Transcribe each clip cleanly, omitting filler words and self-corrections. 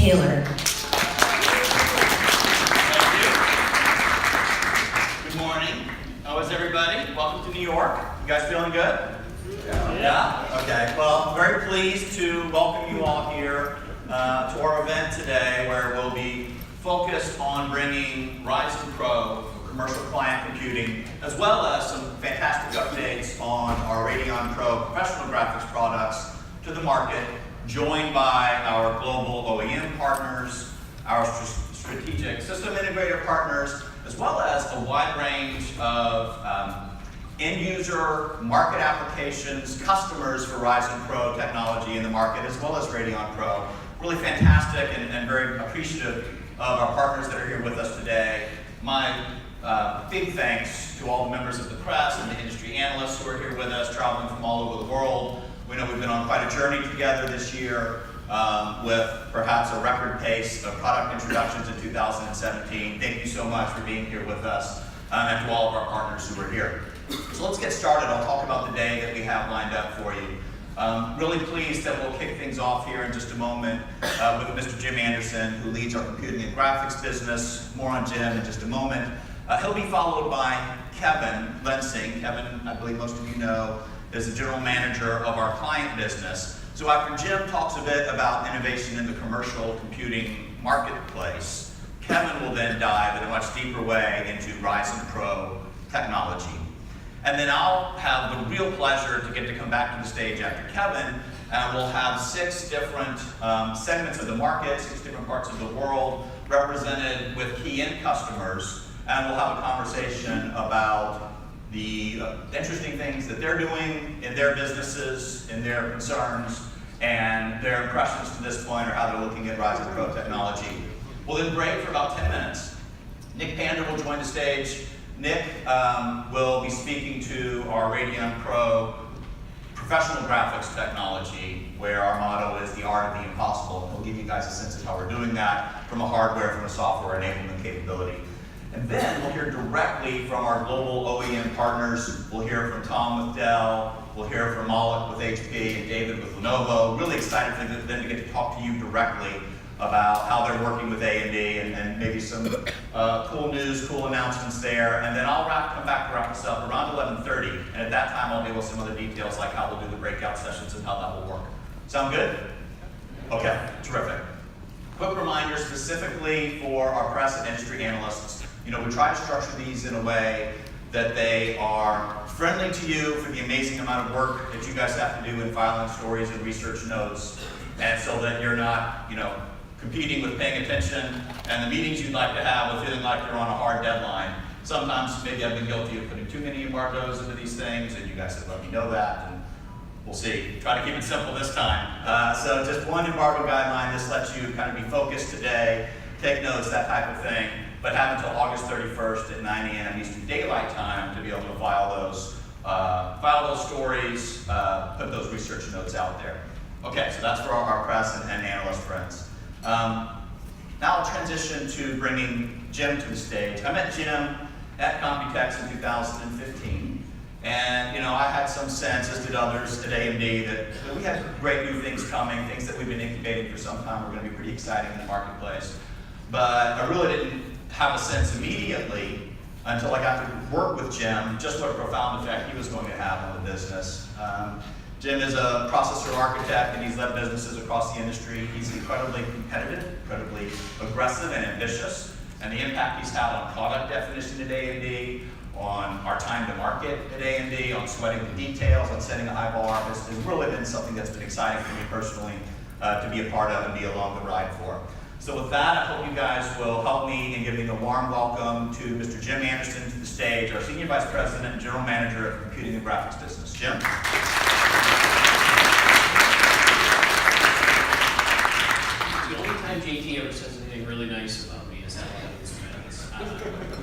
Taylor. Thank you. Good morning. How is everybody? Welcome to New York. You guys feeling good? Yeah? Okay. Well, I'm very pleased to welcome you all here to our event today, where we'll be focused on bringing Ryzen Pro for commercial client computing, as well as some fantastic updates on our Radeon Pro professional graphics products to the market, joined by our global OEM partners, our strategic system integrator partners, as well as a wide range of end-user market applications, customers for Ryzen Pro technology in the market, as well as Radeon Pro. Really fantastic and very appreciative of our partners that are here with us today. My big thanks to all the members of the press and the industry analysts who are here with us, traveling from all over the world. We know we've been on quite a journey together this year with perhaps a record pace of product introductions in 2017. Thank you so much for being here with us, and to all of our partners who are here. So let's get started. I'll talk about the day that we have lined up for you. Really pleased that we'll kick things off here in just a moment with Mr. Jim Anderson, who leads our computing and graphics business. More on Jim in just a moment. He'll be followed by Kevin Lensing. Kevin, I believe most of you know, is the general manager of our client business. So after Jim talks a bit about innovation in the commercial computing marketplace, Kevin will then dive in a much deeper way into Ryzen Pro technology. And then I'll have the real pleasure to get to come back to the stage after Kevin, and we'll have 6 different segments of the market, 6 different parts of the world represented with key end customers, and we'll have a conversation about the interesting things that they're doing in their businesses, in their concerns, and their impressions to this point, or how they're looking at Ryzen Pro technology. We'll then break for about 10 minutes. Nick Pander will join the stage. Nick will be speaking to our Radeon Pro professional graphics technology, where our motto is the art of the impossible. He'll give you guys a sense of how we're doing that from a hardware, from a software enablement capability. And then we'll hear directly from our global OEM partners. We'll hear from Tom with Dell, we'll hear from Malik with HP, and David with Lenovo. Really excited for them to get to talk to you directly about how they're working with AMD and maybe some cool news, cool announcements there. And then I'll come back to wrap this up around 11:30. And at that time, I'll deal with some other details, like how we'll do the breakout sessions and how that will work. Sound good? Okay, terrific. Quick reminder specifically for our press and industry analysts. You know, we try to structure these in a way that they are friendly to you for the amazing amount of work that you guys have to do in filing stories and research notes, and so that you're not, competing with paying attention and the meetings you'd like to have with feeling like you're on a hard deadline. Sometimes maybe I've been guilty of putting too many embargoes into these things, and you guys have let me know that, and we'll see. Try to keep it simple this time. So just one embargo guideline. This lets you kind of be focused today, take notes, that type of thing, but have until August 31st at 9 a.m. Eastern Daylight Time to be able to file those stories, put those research notes out there. Okay, so that's for our press and analyst friends. Now I'll transition to bringing Jim to the stage. I met Jim at COMPUTATIONAL in 2015, and I had some sense, as did others at AMD, that we had great new things coming, things that we've been incubating for some time were going to be pretty exciting in the marketplace. But I really didn't have a sense immediately until I got to work with Jim, just what a profound effect he was going to have on the business. Jim is a processor architect, and he's led businesses across the industry. He's incredibly competitive, incredibly aggressive and ambitious, and the impact he's had on product definition at AMD, on our time to market at AMD, on sweating the details, on setting a high bar, has really been something that's been exciting for me personally to be a part of and be along the ride for. So with that, I hope you guys will help me in giving a warm welcome to Mr. Jim Anderson to the stage, our Senior Vice President and General Manager of Computing and Graphics Business. Jim? The only time JT ever says anything really nice about me is at one of his events.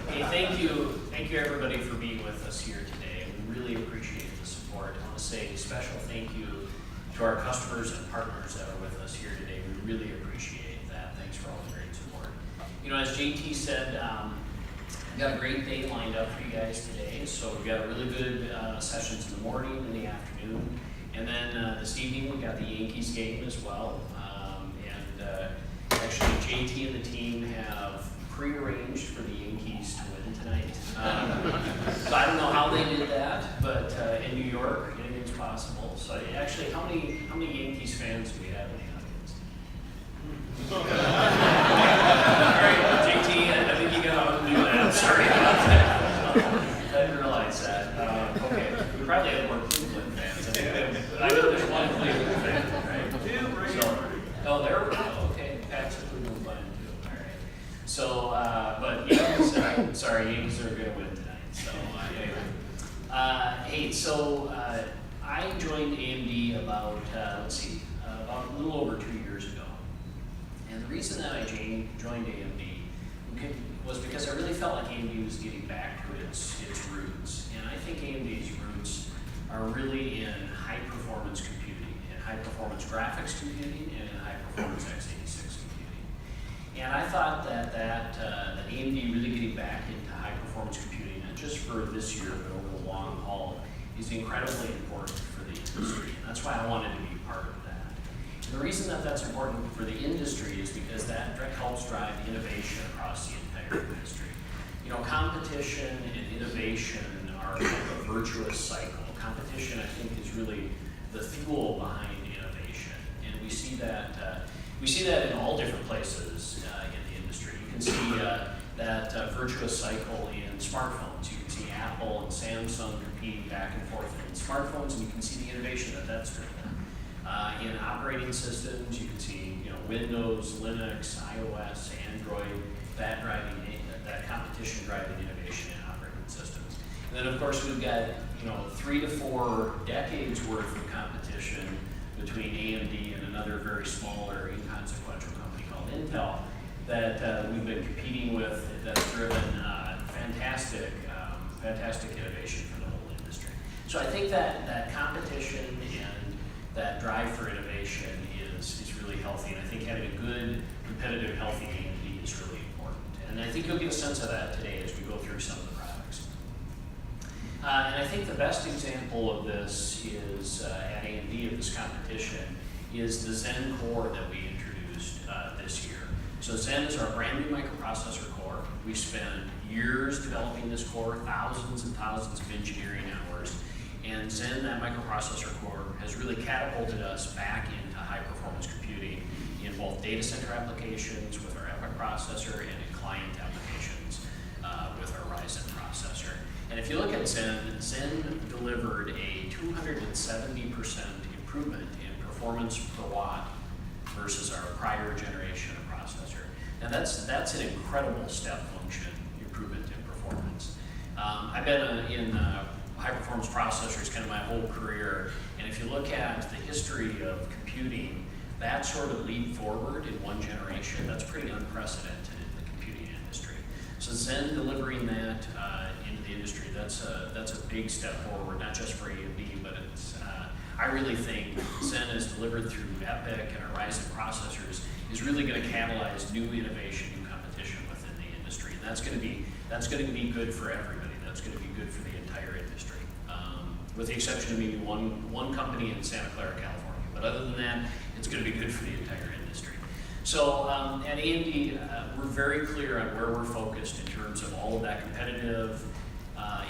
Hey, thank you everybody for being with us here today. We really appreciate the support. I want to say a special thank you to our customers and partners that are with us here today. We really appreciate that. Thanks for all the great support. As JT said, we've got a great day lined up for you guys today. So we've got a really good sessions in the morning and the afternoon. And then this evening we got the Yankees game as well. Actually JT and the team have prearranged for the Yankees to win tonight. So I don't know how they did that, but in New York, anything's possible. So actually, how many Yankees fans do we have in the audience? All right, JT, I think you got to do that. Sorry about that. I didn't realize that. Okay, we probably have more Cleveland fans. I know there's one Cleveland fan, right? So, oh, okay. Pat's a Cleveland fan too. All right. So, but Yankees, sorry, Yankees are going to win tonight. So, anyway. Hey, so I joined AMD about, about a little over 2 years ago. And the reason that I joined AMD was because I really felt like AMD was getting back to its roots. And I think AMD's roots are really in high-performance computing, in high-performance graphics computing, and in high-performance x86 computing. And I thought that AMD really getting back into high-performance computing, not just for this year, but over the long haul, is incredibly important for the industry. And that's why I wanted to be part of that. And the reason that that's important for the industry is because that helps drive innovation across the entire industry. You know, competition and innovation are kind of a virtuous cycle. Competition, I think, is really the fuel behind innovation, and we see that in all different places in the industry. You can see that virtuous cycle in smartphones. You can see Apple and Samsung competing back and forth in smartphones, and you can see the innovation that that's driven. In operating systems, you can see Windows, Linux, iOS, Android, that competition driving innovation in operating systems. And then, of course, we've got 3 to 4 decades worth of competition between AMD and another very smaller, inconsequential company called Intel that we've been competing with. That's driven fantastic innovation for the whole industry. So I think that competition and that drive for innovation is really healthy, and I think having a good, competitive, healthy AMD is really important. And I think you'll get a sense of that today as we go through some of the products. And I think the best example of this is at AMD of this competition is the Zen core that we introduced this year. So Zen is our brand new microprocessor core. We spent years developing this core, thousands and thousands of engineering hours. And Zen, that microprocessor core, has really catapulted us back into high-performance computing in both data center applications with our EPYC processor and in client applications with our Ryzen processor. And if you look at Zen, Zen delivered a 270% improvement in performance per watt versus our prior generation of processor. Now that's an incredible step function improvement in performance. I've been in high-performance processors kind of my whole career, and if you look at the history of computing, that sort of leap forward in one generation, that's pretty unprecedented in the computing industry. So Zen delivering that into the industry, that's a big step forward, not just for AMD, but it's, I really think Zen is delivered through EPYC and our Ryzen processors is really going to catalyze new innovation, new competition within the industry, and that's going to be good for everybody. That's going to be good for the entire industry, with the exception of maybe one company in Santa Clara, California. But other than that, it's going to be good for the entire industry. So at AMD, we're very clear on where we're focused in terms of all of that competitive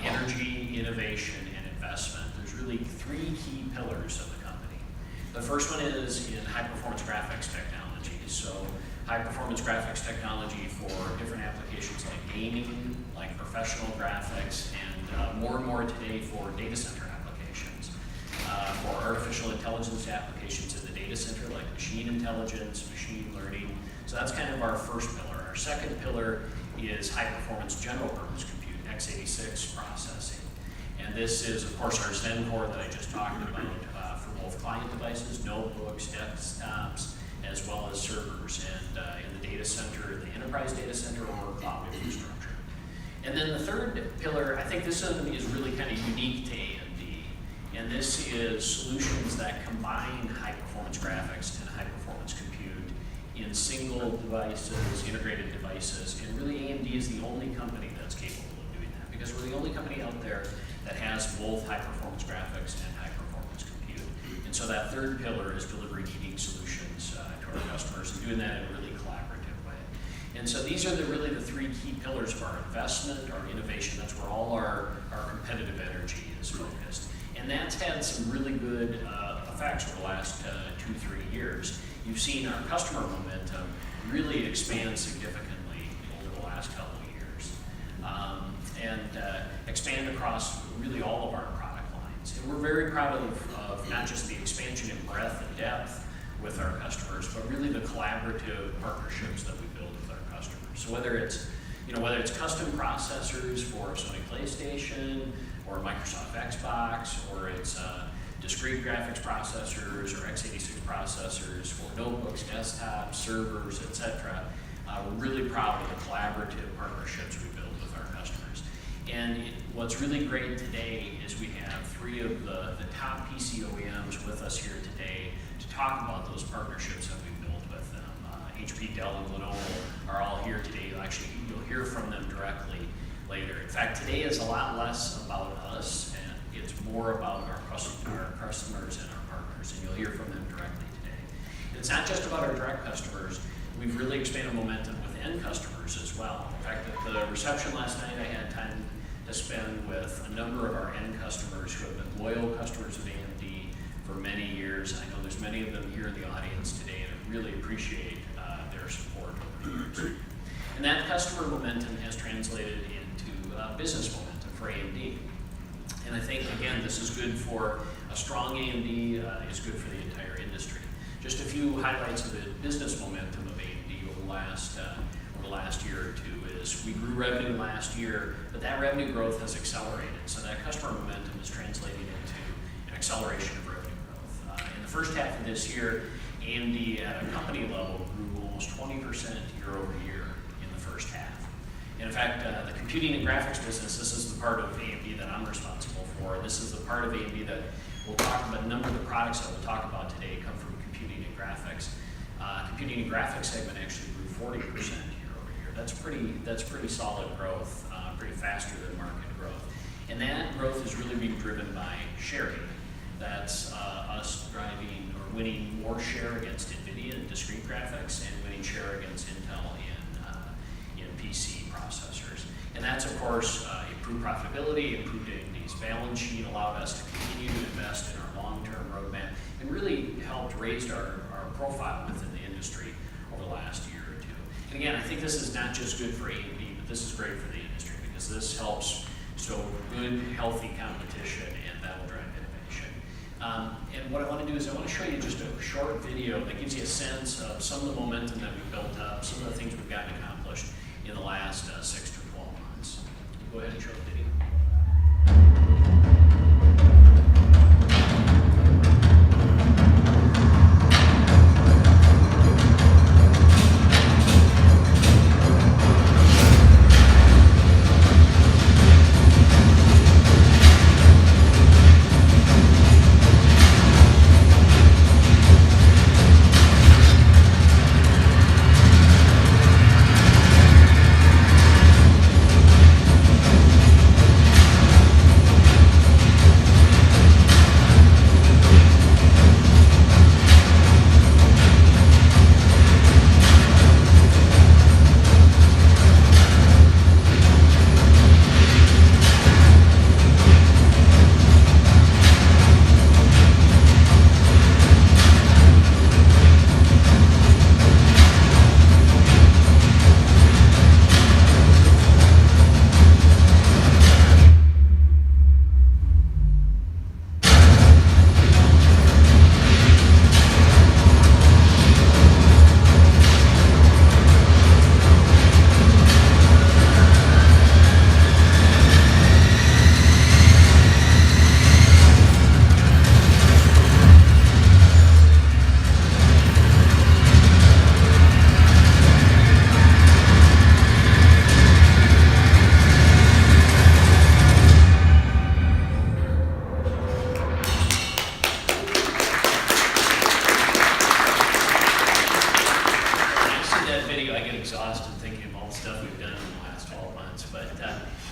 energy, innovation, and investment. There's really 3 key pillars of the company. The first one is in high-performance graphics technology. So high-performance graphics technology for different applications like gaming, like professional graphics, and more today for data center applications, for artificial intelligence applications in the data center like machine intelligence, machine learning. So that's kind of our first pillar. Our second pillar is high-performance general-purpose compute, x86 processing. And this is, of course, our Zen core that I just talked about for both client devices, notebooks, desktops, as well as servers, and in the data center, the enterprise data center, or cloud infrastructure. And then the third pillar, I think this one is really kind of unique to AMD, and this is solutions that combine high-performance graphics and high-performance compute in single devices, integrated devices, and really AMD is the only company that's capable of doing that, because we're the only company out there that has both high-performance graphics and high-performance compute. And so that third pillar is delivering unique solutions to our customers and doing that in a really collaborative way. And so these are really the three key pillars of our investment, our innovation. That's where all our competitive energy is focused. And that's had some really good effects over the last 2-3 years. You've seen our customer momentum really expand significantly over the last couple of years, and expand across really all of our product lines. And we're very proud of not just the expansion in breadth and depth with our customers, but really the collaborative partnerships that we build with our customers. So whether it's custom processors for Sony PlayStation or Microsoft Xbox, or it's discrete graphics processors or x86 processors for notebooks, desktops, servers, etc. We're really proud of the collaborative partnerships we build with our customers. And what's really great today is we have 3 of the top PC OEMs with us here today to talk about those partnerships that we built with them. HP, Dell, and Lenovo are all here today. You'll hear from them directly later. In fact, today is a lot less about us, and it's more about our customers and our partners, and you'll hear from them directly today. And it's not just about our direct customers. We've really expanded momentum with end customers as well. In fact, at the reception last night, I had time to spend with a number of our end customers who have been loyal customers of AMD for many years. I know there's many of them here in the audience today, and I really appreciate their support over the years. And that customer momentum has translated into business momentum for AMD. And I think, again, this is good for a strong AMD, is good for the entire industry. Just a few highlights of the business momentum of AMD over the last year or two is we grew revenue last year, but that revenue growth has accelerated. So that customer momentum is translating into an acceleration of revenue growth. In the first half of this year, AMD at a company level grew almost 20% year over year in the first half. And in fact, the computing and graphics business, this is the part of AMD that I'm responsible for. This is the part of AMD that we'll talk about. A number of the products that we'll talk about today come from computing and graphics. Computing and graphics segment actually grew 40% year over year. That's pretty solid growth, pretty faster than market growth. And that growth is really being driven by sharing. That's us driving or winning more share against NVIDIA in discrete graphics and winning share against Intel in PC processors. And that's, of course, improved profitability, improved AMD's balance sheet, allowed us to continue to invest in our long-term roadmap, and really helped raise our profile within the industry over the last year or two. And again, I think this is not just good for AMD, but this is great for the industry because this helps show good, healthy competition, and that will drive innovation. And what I want to do is I want to show you just a short video that gives you a sense of some of the momentum that we've built up, some of the things we've gotten accomplished in the last 6 to 12 months. Go ahead and show the video.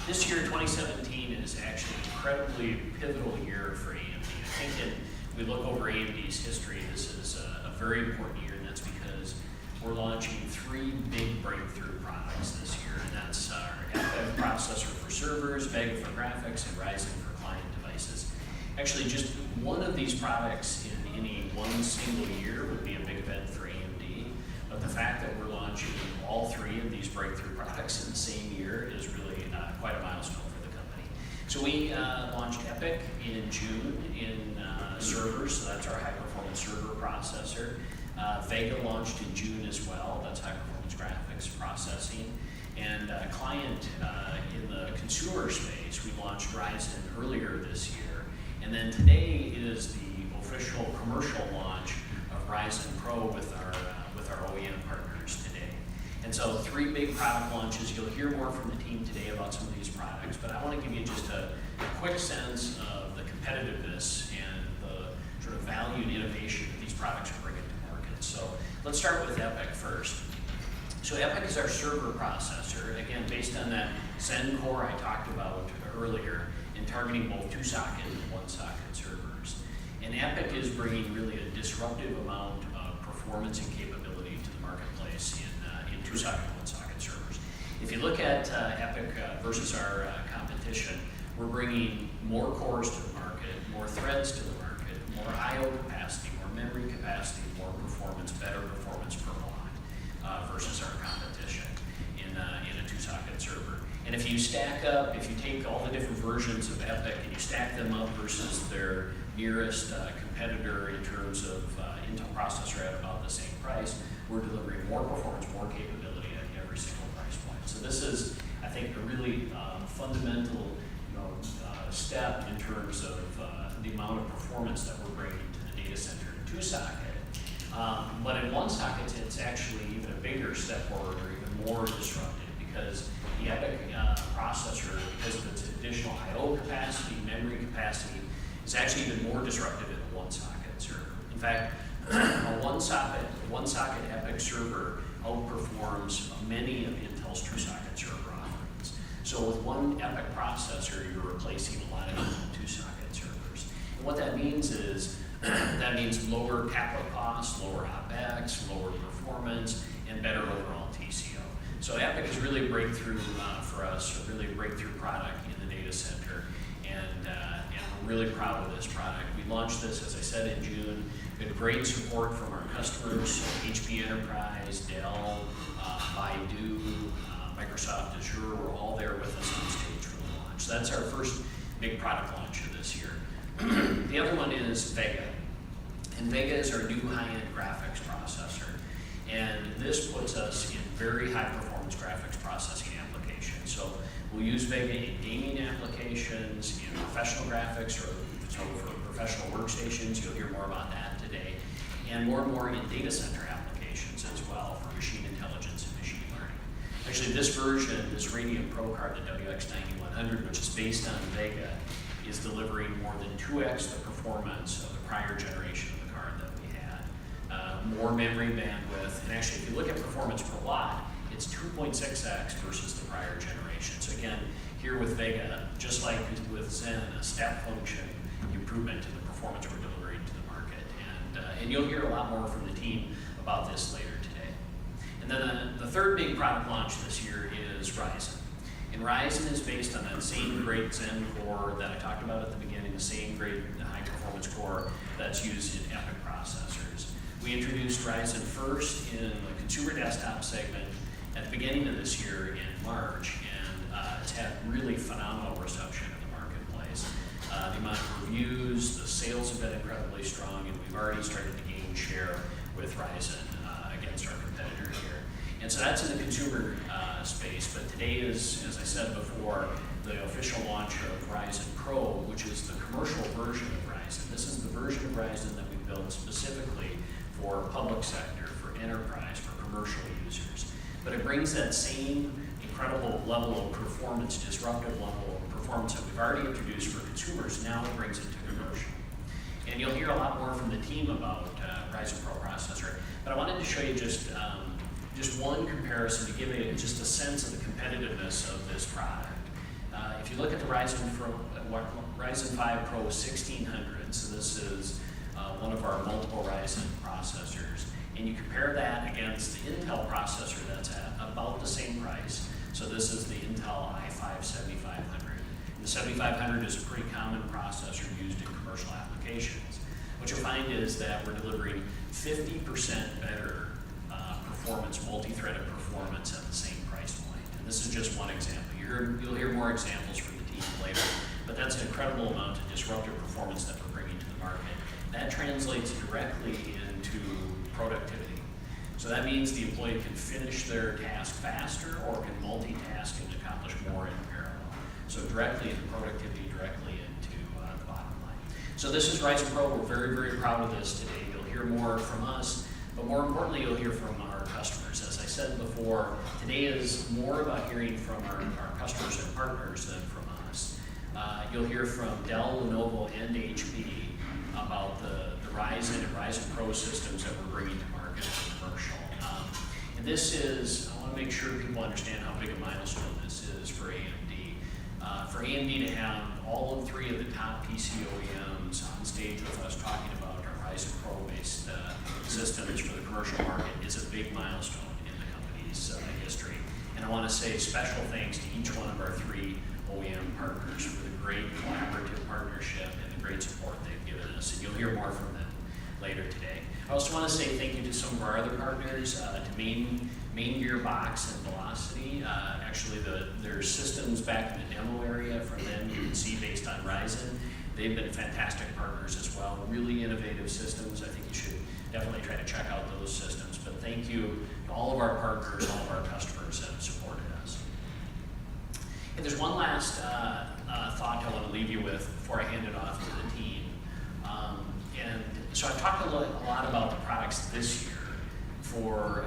This year, 2017, is actually an incredibly pivotal year for AMD. I think that we look over AMD's history, this is a very important year, and that's because we're launching 3 big breakthrough servers, Vega for graphics, and Ryzen for client devices. Actually, just one of these products in any one single year would be a big event for AMD, but the fact that we're launching all three of these breakthrough products in the same year is really quite a milestone for the company. So we launched EPYC in June in servers, so that's our high-performance server processor. Vega launched in June as well, that's high-performance graphics processing. And client in the consumer space, we launched Ryzen earlier this year. And then today is the official commercial launch of Ryzen Pro with our OEM partners today. And so 3 big product launches. You'll hear more from the team today about some of these products, but I want to give you just a quick sense of the competitiveness and the sort of value and innovation that these products are bringing to market. So let's start with EPYC first. So EPYC is our server processor, again, based on that Zen core I talked about earlier, and targeting both 2-socket and 1-socket servers. And EPYC is bringing really a disruptive amount of performance and capability to the marketplace in 2-socket and 1-socket servers. If you look at EPYC versus our competition, we're bringing more cores to the market, more threads to the market, more I/O capacity, more memory capacity, more performance, better performance per block versus our competition in a 2-socket server. And if you stack up, if you take all the different versions of EPYC and you stack them up versus their nearest competitor in terms of Intel processor at about the same price, we're delivering more performance, more capability at every single price point. So this is, I think, a really fundamental step in terms of the amount of performance that we're bringing to the data center in 2-socket. But in 1-socket, it's actually even a bigger step forward or even more disruptive because the EPYC processor, because of its additional I/O capacity, memory capacity, is actually even more disruptive in a 1-socket server. In fact, a 1-socket EPYC server outperforms many of Intel's 2-socket server offerings. So with one EPYC processor, you're replacing a lot of Intel 2-socket servers. And what that means is, that means lower capital costs, lower OpEx, lower performance, and better overall TCO. So EPYC is really a breakthrough for us, really a breakthrough product in the data center, and we're really proud of this product. We launched this, as I said, in June. We had great support from our customers, HP Enterprise, Dell, Baidu, Microsoft Azure were all there with us on stage for the launch. So that's our first big product launch of this year. The other one is Vega. And Vega is our new high-end graphics processor. And this puts us in very high-performance graphics processing applications. So we'll use Vega in gaming applications, in professional graphics, or so for professional workstations. You'll hear more about that today. And more in data center applications as well for machine intelligence and machine learning. Actually, this version, this Radeon Pro card, the WX9100, which is based on Vega, is delivering more than 2x the performance of the prior generation of the card that we had. More memory bandwidth, and actually if you look at performance per watt, it's 2.6x versus the prior generation. So again, here with Vega, just like with Zen, a step function improvement in the performance we're delivering to the market. And you'll hear a lot more from the team about this later today. And then the third big product launch this year is Ryzen. And Ryzen is based on that same great Zen core that I talked about at the beginning, the same great high-performance core that's used in EPYC processors. We introduced Ryzen first in the consumer desktop segment at the beginning of this year in March, and it's had really phenomenal reception in the marketplace. The amount of reviews, the sales have been incredibly strong, and we've already started to gain share with Ryzen against our competitor here. And so that's in the consumer space, but today is, as I said before, the official launch of Ryzen Pro, which is the commercial version of Ryzen. This is the version of Ryzen that we built specifically for public sector, for enterprise, for commercial users. But it brings that same incredible level of performance, disruptive level of performance that we've already introduced for consumers, now it brings it to commercial. And you'll hear a lot more from the team about Ryzen Pro processor, but I wanted to show you just one comparison to give you just a sense of the competitiveness of this product. If you look at the Ryzen 5 Pro 1600, so this is one of our multiple Ryzen processors, and you compare that against the Intel processor that's at about the same price. So this is the Intel i5 7500. The 7500 is a pretty common processor used in commercial applications. What you'll find is that we're delivering 50% better performance, multi-threaded performance at the same price point. And this is just one example. You'll hear more examples from the team later, but that's an incredible amount of disruptive performance that we're bringing to the market. That translates directly into productivity. So that means the employee can finish their task faster or can multitask and accomplish more in parallel. So directly into productivity, directly into the bottom line. So this is Ryzen Pro. We're very, very proud of this today. You'll hear more from us, but more importantly, you'll hear from our customers. As I said before, today is more about hearing from our customers and partners than from us. You'll hear from Dell, Lenovo, and HP about the Ryzen and Ryzen Pro systems that we're bringing to market for commercial. And this is, I want to make sure people understand how big a milestone this is for AMD. For AMD to have all 3 of the top PC OEMs on stage with us talking about our Ryzen Pro-based systems for the commercial market is a big milestone in the company's history. And I want to say special thanks to each one of our 3 OEM partners for the great collaborative partnership and the great support they've given us. And you'll hear more from them later today. I also want to say thank you to some of our other partners, to Main Gearbox and Velocity. Actually, their systems back in the demo area from them you can see based on Ryzen. They've been fantastic partners as well. Really innovative systems. I think you should definitely try to check out those systems. But thank you to all of our partners, all of our customers that have supported us. And there's one last thought I want to leave you with before I hand it off to the team. And so I've talked a lot about the products this year for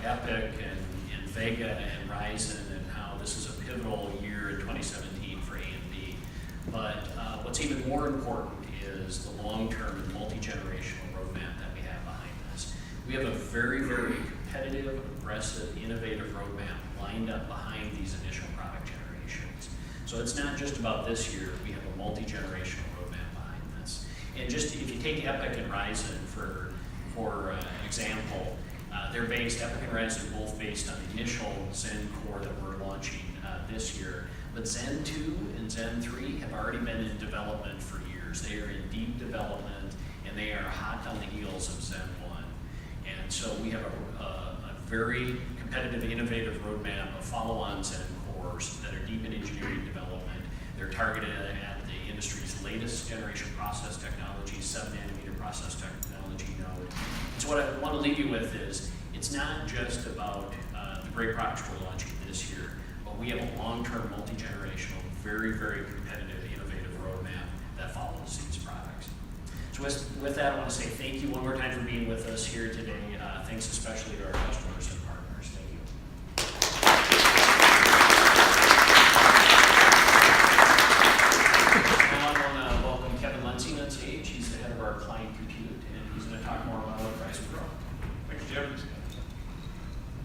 Epic and Vega and Ryzen and how this is a pivotal year in 2017 for AMD. But what's even more important is the long-term and multi-generational roadmap that we have behind us. We have a very, very competitive, aggressive, innovative roadmap lined up behind these initial product generations. So it's not just about this year, we have a multi-generational roadmap behind this. And just if you take Epic and Ryzen for an example, they're based, Epic and Ryzen are both based on the initial Zen core that we're launching this year. But Zen 2 and Zen 3 have already been in development for years. They are in deep development and they are hot on the heels of Zen 1. And so we have a very competitive, innovative roadmap of follow-on Zen cores that are deep in engineering development. They're targeted at the industry's latest generation process technology, 7-nanometer process technology node. So what I want to leave you with is, it's not just about the great products we're launching this year, but we have a long-term, multi-generational, very, very competitive, innovative roadmap that follows these products. So with that, I want to say thank you one more time for being with us here today. Thanks especially to our customers and partners. Thank you. Now I want to welcome Kevin Lensing on stage. He's the head of our client compute, and he's going to talk more about Ryzen Pro. Thanks, Jim.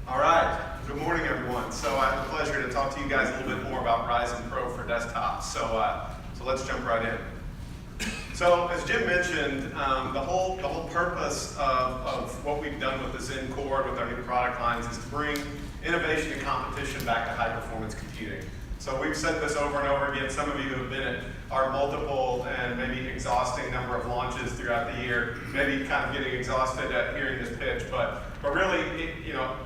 All right. Good morning, everyone. So I have the pleasure to talk to you guys a little bit more about Ryzen Pro for desktops. So let's jump right in. So as Jim mentioned, the whole purpose of what we've done with the Zen core, with our new product lines, is to bring innovation and competition back to high-performance computing. So we've said this over and over again. Some of you have been at our multiple and maybe exhausting number of launches throughout the year, maybe kind of getting exhausted at hearing this pitch, but really,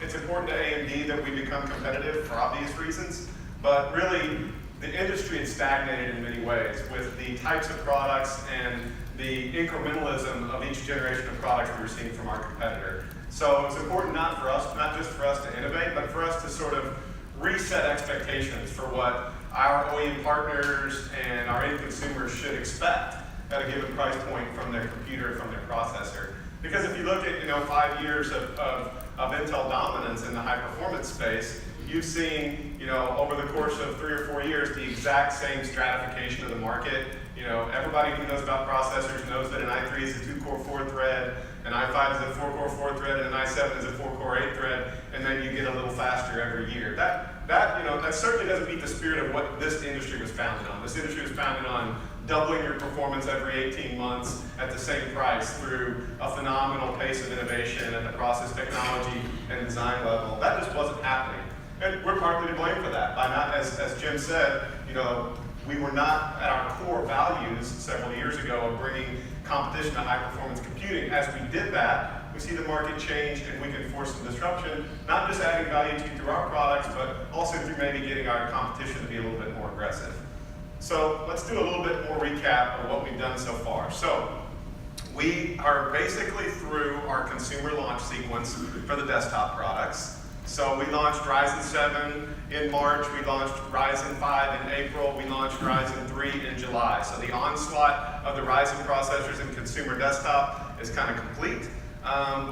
it's important to AMD that we become competitive for obvious reasons, but really, the industry is stagnated in many ways with the types of products and the incrementalism of each generation of products we're seeing from our competitor. So it's important not just for us to innovate, but for us to sort of reset expectations for what our OEM partners and our end consumers should expect at a given price point from their computer, from their processor. Because if you look at 5 years of Intel dominance in the high performance space, you've seen over the course of 3 or 4 years the exact same stratification of the market. Everybody who knows about processors knows that an i3 is a 2-core 4-thread, an i5 is a 4-core 4-thread, and an i7 is a 4-core 8-thread, and then you get a little faster every year. That certainly doesn't meet the spirit of what this industry was founded on. This industry was founded on doubling your performance every 18 months at the same price through a phenomenal pace of innovation at the process technology and design level. That just wasn't happening. And we're partly to blame for that by not, as Jim said, we were not at our core values several years ago of bringing competition to high-performance computing. As we did that, we see the market change and we can force some disruption, not just adding value to you through our products, but also through maybe getting our competition to be a little bit more aggressive. So let's do a little bit more recap of what we've done so far. So we are basically through our consumer launch sequence for the desktop products. So we launched Ryzen 7 in March, we launched Ryzen 5 in April, we launched Ryzen 3 in July. So the onslaught of the Ryzen processors in consumer desktop is kind of complete.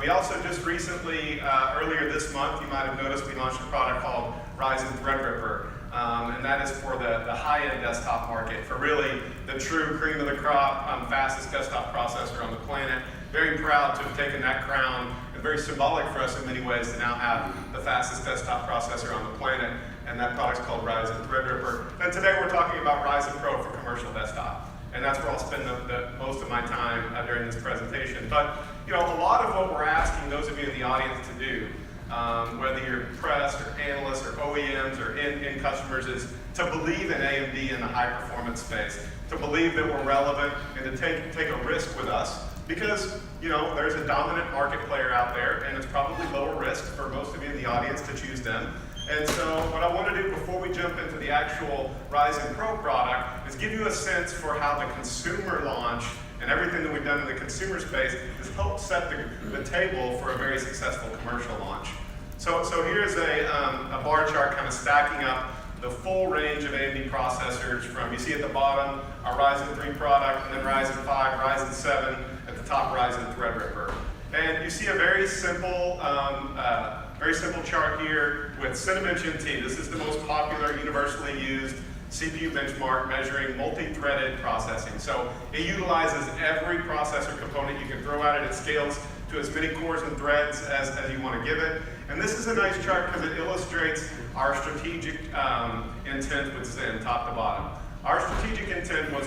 We also just recently, earlier this month, you might have noticed we launched a product called Ryzen Threadripper. And that is for the high-end desktop market, for really the true cream of the crop, fastest desktop processor on the planet. Very proud to have taken that crown, and very symbolic for us in many ways to now have the fastest desktop processor on the planet, and that product's called Ryzen Threadripper. And today we're talking about Ryzen Pro for commercial desktop, and that's where I'll spend the most of my time during this presentation. But a lot of what we're asking those of you in the audience to do, whether you're press or analysts or OEMs or end customers, is to believe in AMD in the high performance space, to believe that we're relevant and to take a risk with us, because there's a dominant market player out there and it's probably lower risk for most of you in the audience to choose them. And so what I want to do before we jump into the actual Ryzen Pro product is give you a sense for how the consumer launch and everything that we've done in the consumer space has helped set the table for a very successful commercial launch. So here's a bar chart kind of stacking up the full range of AMD processors from, you see at the bottom, our Ryzen 3 product, and then Ryzen 5, Ryzen 7, at the top Ryzen Threadripper. And you see a very simple chart here with Cinebench NT. This is the most popular, universally used CPU benchmark measuring multi-threaded processing. So it utilizes every processor component you can throw at it. It scales to as many cores and threads as you want to give it. And this is a nice chart because it illustrates our strategic intent with Zen, top to bottom. Our strategic intent was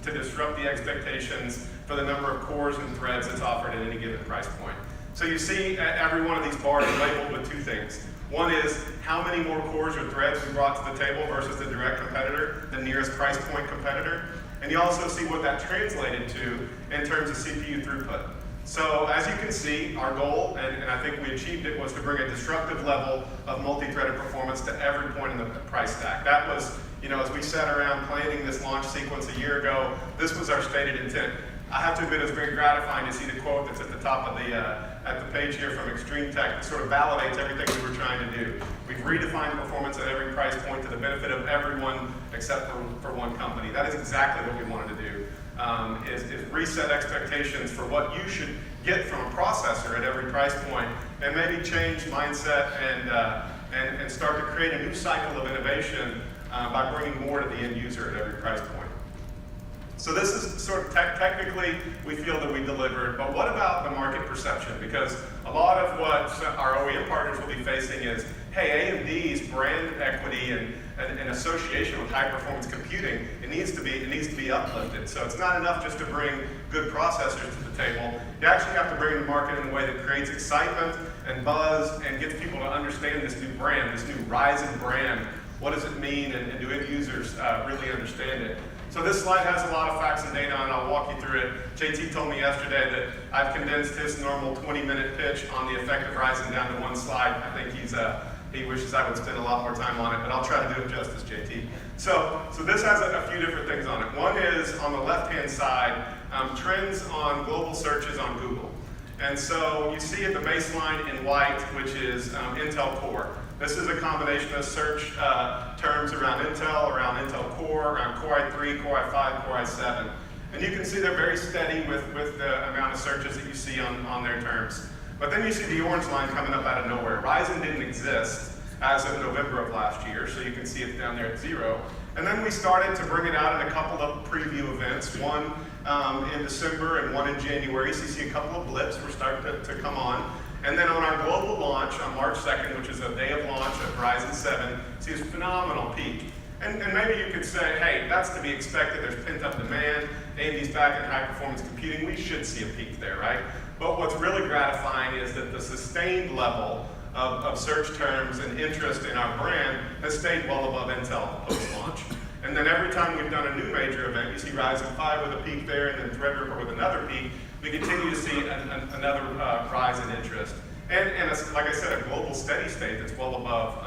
to disrupt the expectations for the number of cores and threads that's offered at any given price point. So you see every one of these bars labeled with two things. One is how many more cores or threads we brought to the table versus the direct competitor, the nearest price point competitor. And you also see what that translated to in terms of CPU throughput. So as you can see, our goal, and I think we achieved it, was to bring a disruptive level of multi-threaded performance to every point in the price stack. That was, as we sat around planning this launch sequence a year ago, this was our stated intent. I have to admit, it's very gratifying to see the quote that's at the top of at the page here from Extreme Tech that sort of validates everything we were trying to do. We've redefined performance at every price point to the benefit of everyone except for one company. That is exactly what we wanted to do, is reset expectations for what you should get from a processor at every price point, and maybe change mindset and start to create a new cycle of innovation by bringing more to the end user at every price point. So this is sort of technically, we feel that we delivered, but what about the market perception? Because a lot of what our OEM partners will be facing is, hey, AMD's brand equity and association with high performance computing, it needs to be uplifted. So it's not enough just to bring good processors to the table. You actually have to bring the market in a way that creates excitement and buzz and gets people to understand this new brand, this new Ryzen brand. What does it mean, and do end users really understand it? So this slide has a lot of facts and data, and I'll walk you through it. JT told me yesterday that I've condensed his normal 20-minute pitch on the effect of Ryzen down to one slide. I think he wishes I would spend a lot more time on it, but I'll try to do it justice, JT. So this has a few different things on it. One is, on the left-hand side, trends on global searches on Google. And so you see at the baseline in white, which is Intel Core. This is a combination of search terms around Intel Core, around Core i3, Core i5, Core i7. And you can see they're very steady with the amount of searches that you see on their terms. But then you see the orange line coming up out of nowhere. Ryzen didn't exist as of November of last year, so you can see it's down there at 0. And then we started to bring it out in a couple of preview events, one in December and one in January. So you see a couple of blips were starting to come on. And then on our global launch on March 2nd, which is the day of launch of Ryzen 7, see this phenomenal peak. And maybe you could say, hey, that's to be expected. There's pent-up demand. AMD's back in high-performance computing. We should see a peak there, right? But what's really gratifying is that the sustained level of search terms and interest in our brand has stayed well above Intel post-launch. And then every time we've done a new major event, you see Ryzen 5 with a peak there, and then Threadripper with another peak. We continue to see another rise in interest. And it's, like I said, a global steady state that's well above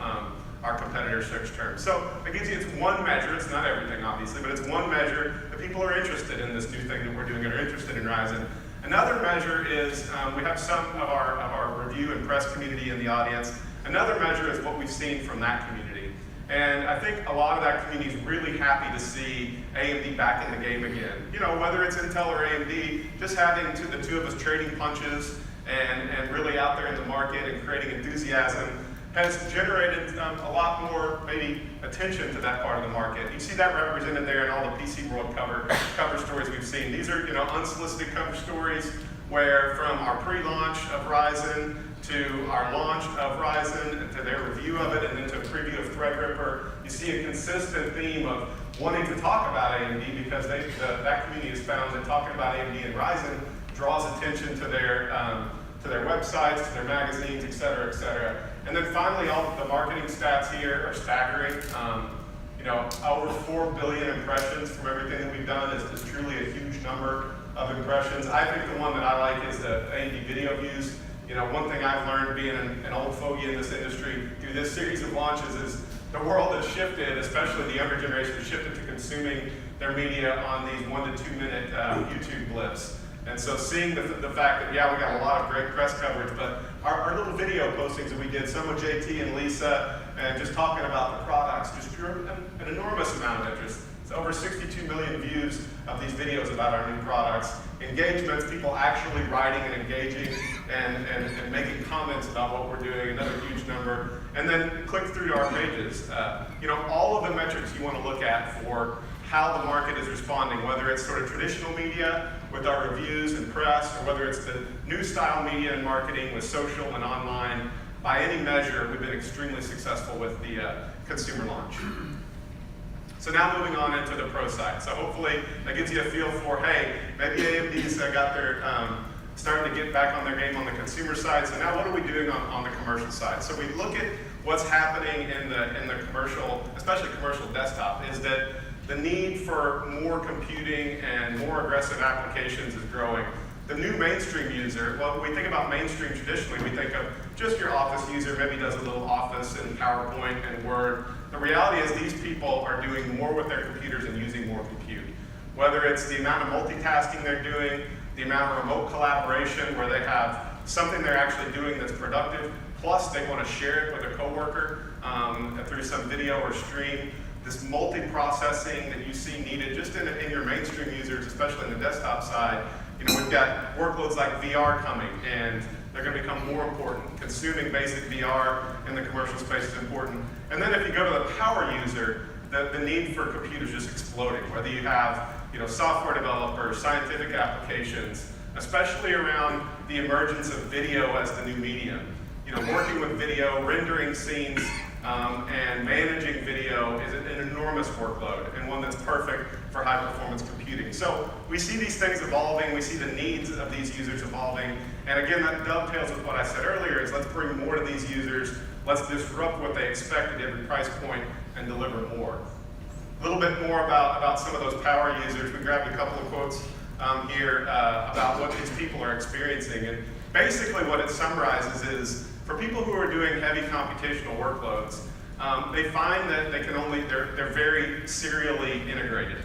our competitor search terms. So it gives you, it's one measure, it's not everything obviously, but it's one measure that people are interested in this new thing that we're doing and are interested in Ryzen. Another measure is, we have some of our review and press community in the audience. Another measure is what we've seen from that community. And I think a lot of that community is really happy to see AMD back in the game again. You know, whether it's Intel or AMD, just having the two of us trading punches and really out there in the market and creating enthusiasm has generated a lot more, maybe, attention to that part of the market. You see that represented there in all the PC World cover stories we've seen. These are, you know, unsolicited cover stories where from our pre-launch of Ryzen to our launch of Ryzen and to their review of it and then to a preview of Threadripper, you see a consistent theme of wanting to talk about AMD because that community has found that talking about AMD and Ryzen draws attention to their websites, to their magazines, et cetera, et cetera. And then finally, all of the marketing stats here are staggering. You know, over 4 billion impressions from everything that we've done is truly a huge number of impressions. I think the one that I like is the AMD video views. You know, one thing I've learned being an old fogey in this industry through this series of launches is the world has shifted, especially the younger generation, has shifted to consuming their media on these 1 to 2 minute YouTube blips. And so seeing the fact that, yeah, we got a lot of great press coverage, but our little video postings that we did, some with JT and Lisa, and just talking about the products, just drew an enormous amount of interest. It's over 62 million views of these videos about our new products. Engagements, people actually writing and engaging and making comments about what we're doing, another huge number. And then click through to our pages. You know, all of the metrics you want to look at for how the market is responding, whether it's sort of traditional media with our reviews and press, or whether it's the new style media and marketing with social and online. By any measure, we've been extremely successful with the consumer launch. So now moving on into the pro side. So hopefully that gives you a feel for, hey, maybe AMD's got their, starting to get back on their game on the consumer side. So now what are we doing on the commercial side? So we look at what's happening in the commercial, especially commercial desktop, is that the need for more computing and more aggressive applications is growing. The new mainstream user, well, when we think about mainstream traditionally, we think of just your office user, maybe does a little Office and PowerPoint and Word. The reality is these people are doing more with their computers and using more compute. Whether it's the amount of multitasking they're doing, the amount of remote collaboration where they have something they're actually doing that's productive, plus they want to share it with a coworker through some video or stream. This multi-processing that you see needed just in your mainstream users, especially in the desktop side. You know, we've got workloads like VR coming, and they're going to become more important. Consuming basic VR in the commercial space is important. And then if you go to the power user, the need for computers is just exploding. Whether you have, you know, software developers, scientific applications, especially around the emergence of video as the new medium. You know, working with video, rendering scenes, and managing video is an enormous workload and one that's perfect for high performance computing. So we see these things evolving, we see the needs of these users evolving, and again that dovetails with what I said earlier is let's bring more to these users, let's disrupt what they expect at every price point and deliver more. A little bit more about some of those power users. We grabbed a couple of quotes here about what these people are experiencing, and basically what it summarizes is for people who are doing heavy computational workloads, they find that they're very serially integrated.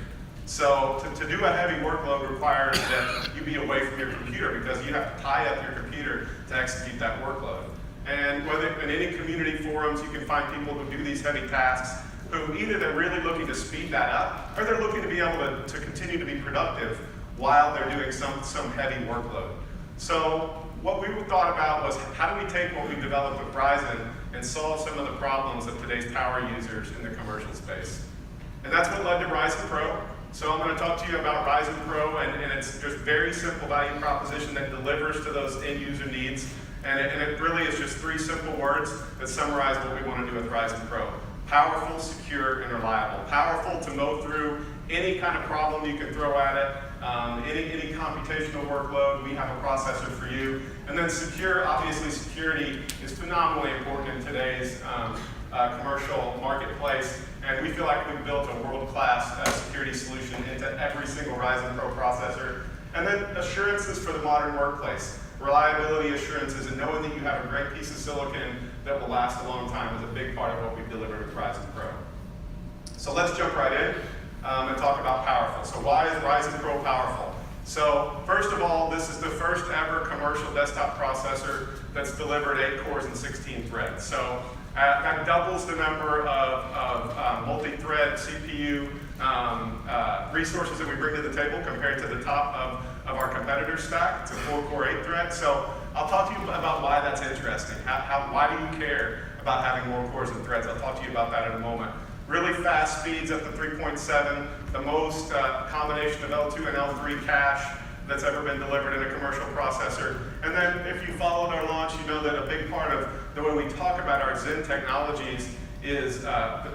So to do a heavy workload requires that you be away from your computer because you have to tie up your computer to execute that workload. And whether in any community forums, you can find people who do these heavy tasks who either they're really looking to speed that up or they're looking to be able to continue to be productive while they're doing some heavy workload. So what we thought about was how do we take what we've developed with Ryzen and solve some of the problems of today's power users in the commercial space. And that's what led to Ryzen Pro. So I'm going to talk to you about Ryzen Pro, and it's just very simple value proposition that delivers to those end user needs. And it really is just 3 simple words that summarize what we want to do with Ryzen Pro. Powerful, secure, and reliable. Powerful to mow through any kind of problem you can throw at it. Any computational workload, we have a processor for you. And then secure, obviously security is phenomenally important in today's commercial marketplace. And we feel like we've built a world-class security solution into every single Ryzen Pro processor. And then assurances for the modern workplace. Reliability assurances and knowing that you have a great piece of silicon that will last a long time is a big part of what we've delivered with Ryzen Pro. So let's jump right in and talk about powerful. So why is Ryzen Pro powerful? So first of all, this is the first ever commercial desktop processor that's delivered 8 cores and 16 threads. So that doubles the number of multi-thread CPU resources that we bring to the table compared to the top of our competitor stack. It's a 4-core 8-thread. So I'll talk to you about why that's interesting. Why do you care about having more cores and threads? I'll talk to you about that in a moment. Really fast speeds up to 3.7, the most combination of L2 and L3 cache that's ever been delivered in a commercial processor. And then if you followed our launch, you know that a big part of the way we talk about our Zen technologies is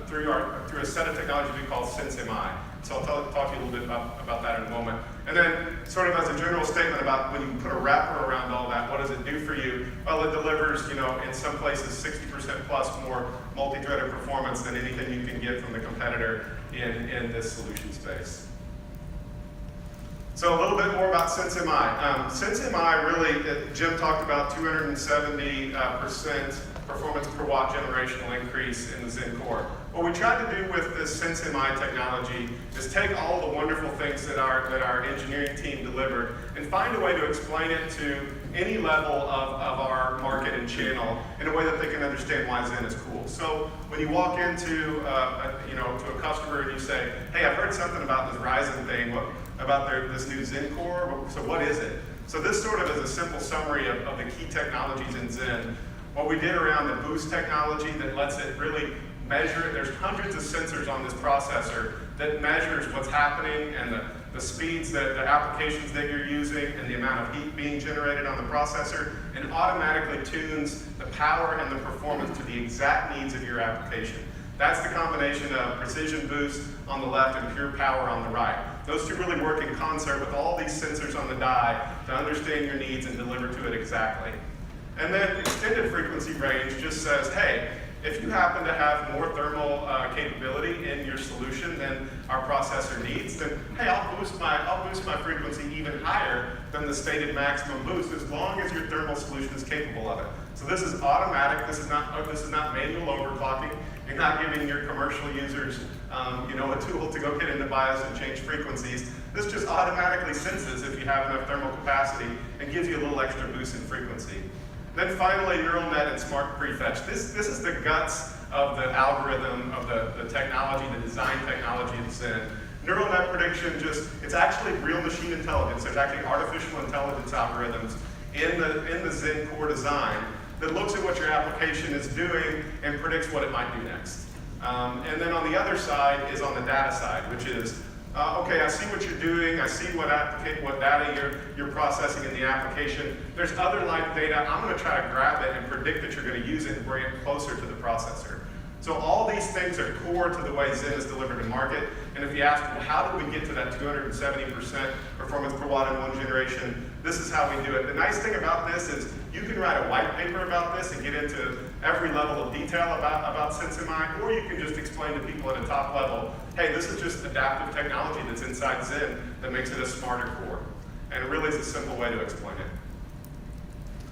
through a set of technologies we call SenseMI. So I'll talk to you a little bit about that in a moment. And then sort of as a general statement about when you put a wrapper around all that, what does it do for you? Well, it delivers, you know, in some places 60% plus more multi-threaded performance than anything you can get from the competitor in this solution space. So a little bit more about SenseMI. SenseMI really, Jim talked about 270% performance per watt generational increase in the Zen core. What we tried to do with this SenseMI technology is take all the wonderful things that our engineering team delivered and find a way to explain it to any level of our market and channel in a way that they can understand why Zen is cool. So when you walk into to a customer and you say, hey, I've heard something about this Ryzen thing, about this new Zen core, so what is it? So this sort of is a simple summary of the key technologies in Zen. What we did around the boost technology that lets it really measure, there's hundreds of sensors on this processor that measures what's happening and the speeds, the applications that you're using, and the amount of heat being generated on the processor, and automatically tunes the power and the performance to the exact needs of your application. That's the combination of precision boost on the left and pure power on the right. Those two really work in concert with all these sensors on the die to understand your needs and deliver to it exactly. And then extended frequency range just says, hey, if you happen to have more thermal capability in your solution than our processor needs, then hey, I'll boost my frequency even higher than the stated maximum boost as long as your thermal solution is capable of it. So this is automatic. This is not manual overclocking. You're not giving your commercial users a tool to go get into BIOS and change frequencies. This just automatically senses if you have enough thermal capacity and gives you a little extra boost in frequency. Then finally, neural net and smart prefetch. This is the guts of the algorithm, of the technology, the design technology of Zen. Neural net prediction it's actually real machine intelligence. There's actually artificial intelligence algorithms in the Zen core design that looks at what your application is doing and predicts what it might do next. And then on the other side is on the data side, which is, okay, I see what you're doing, I see what data you're processing in the application. There's other live data, I'm gonna try to grab it and predict that you're gonna use it and bring it closer to the processor. So all these things are core to the way Zen is delivered in market. And if you ask, well, how did we get to that 270% performance per watt in one generation? This is how we do it. The nice thing about this is you can write a white paper about this and get into every level of detail about SenseMI, or you can just explain to people at a top level, hey, this is just adaptive technology that's inside Zen that makes it a smarter core. And it really is a simple way to explain it.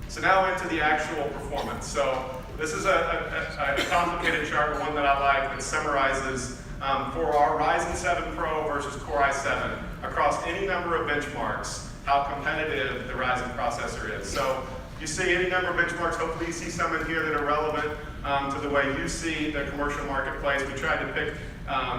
So now into the actual performance. So this is a complicated chart, one that I like, that summarizes for our Ryzen 7 Pro versus Core i7 across any number of benchmarks how competitive the Ryzen processor is. So you see any number of benchmarks, hopefully you see some in here that are relevant to the way you see the commercial marketplace. We tried to pick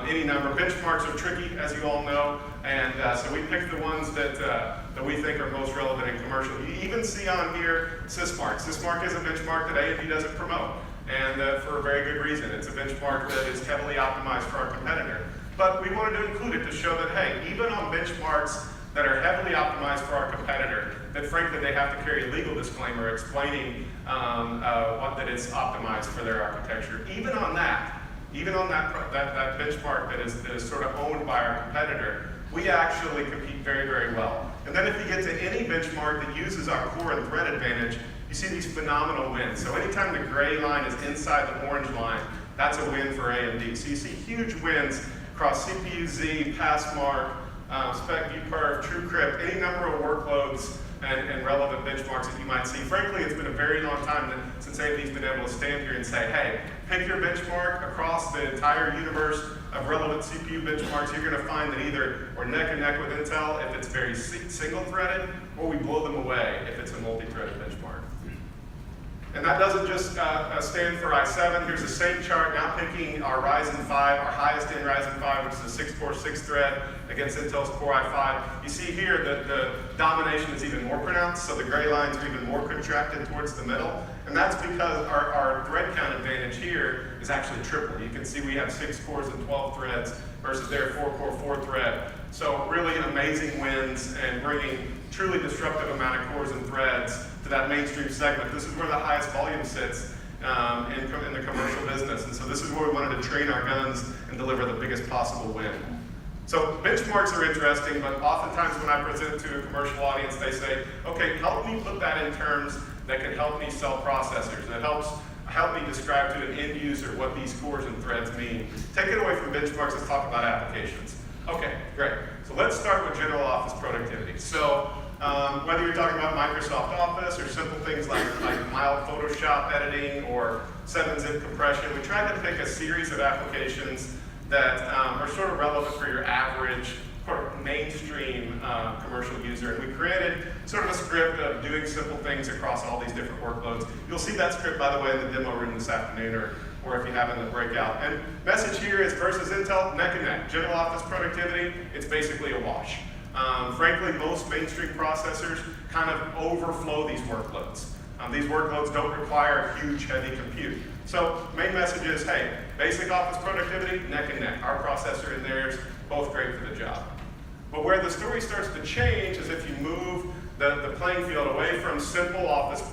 any number. Benchmarks are tricky, as you all know, and so we picked the ones that we think are most relevant in commercial. You even see on here Sysmark. Sysmark is a benchmark that AMD doesn't promote, and for a very good reason. It's a benchmark that is heavily optimized for our competitor. But we wanted to include it to show that, hey, even on benchmarks that are heavily optimized for our competitor, that frankly they have to carry a legal disclaimer explaining that it's optimized for their architecture. Even on that benchmark that is sort of owned by our competitor, we actually compete very, very well. And then if you get to any benchmark that uses our core and thread advantage, you see these phenomenal wins. So anytime the gray line is inside the orange line, that's a win for AMD. So you see huge wins across CPU-Z, Passmark, SpecViewPerf, TrueCrypt, any number of workloads and relevant benchmarks that you might see. Frankly, it's been a very long time since AMD's been able to stand here and say, hey, pick your benchmark across the entire universe of relevant CPU benchmarks. You're going to find that either we're neck and neck with Intel if it's very single-threaded, or we blow them away if it's a multi-threaded benchmark. And that doesn't just stand for i7. Here's the same chart, now picking our Ryzen 5, our highest-end Ryzen 5, which is a 6-core 6-thread against Intel's Core i5. You see here that the domination is even more pronounced, so the gray lines are even more contracted towards the middle. And that's because our thread count advantage here is actually triple. You can see we have 6 cores and 12 threads versus their 4-core 4-thread. So really amazing wins and bringing truly disruptive amount of cores and threads to that mainstream segment. This is where the highest volume sits in the commercial business. And so this is where we wanted to train our guns and deliver the biggest possible win. So benchmarks are interesting, but oftentimes when I present to a commercial audience, they say, okay, help me put that in terms that can help me sell processors. That help me describe to an end user what these cores and threads mean. Take it away from benchmarks, let's talk about applications. Okay, great. So let's start with general office productivity. So whether you're talking about Microsoft Office or simple things like mild Photoshop editing or 7-zip compression, we tried to pick a series of applications that are sort of relevant for your average mainstream commercial user. And we created sort of a script of doing simple things across all these different workloads. You'll see that script, by the way, in the demo room this afternoon or if you have in the breakout. And message here is versus Intel, neck and neck. General office productivity, it's basically a wash. Frankly, most mainstream processors kind of overflow these workloads. These workloads don't require huge, heavy compute. So main message is, hey, basic office productivity, neck and neck. Our processor and theirs, both great for the job. But where the story starts to change is if you move the playing field away from simple office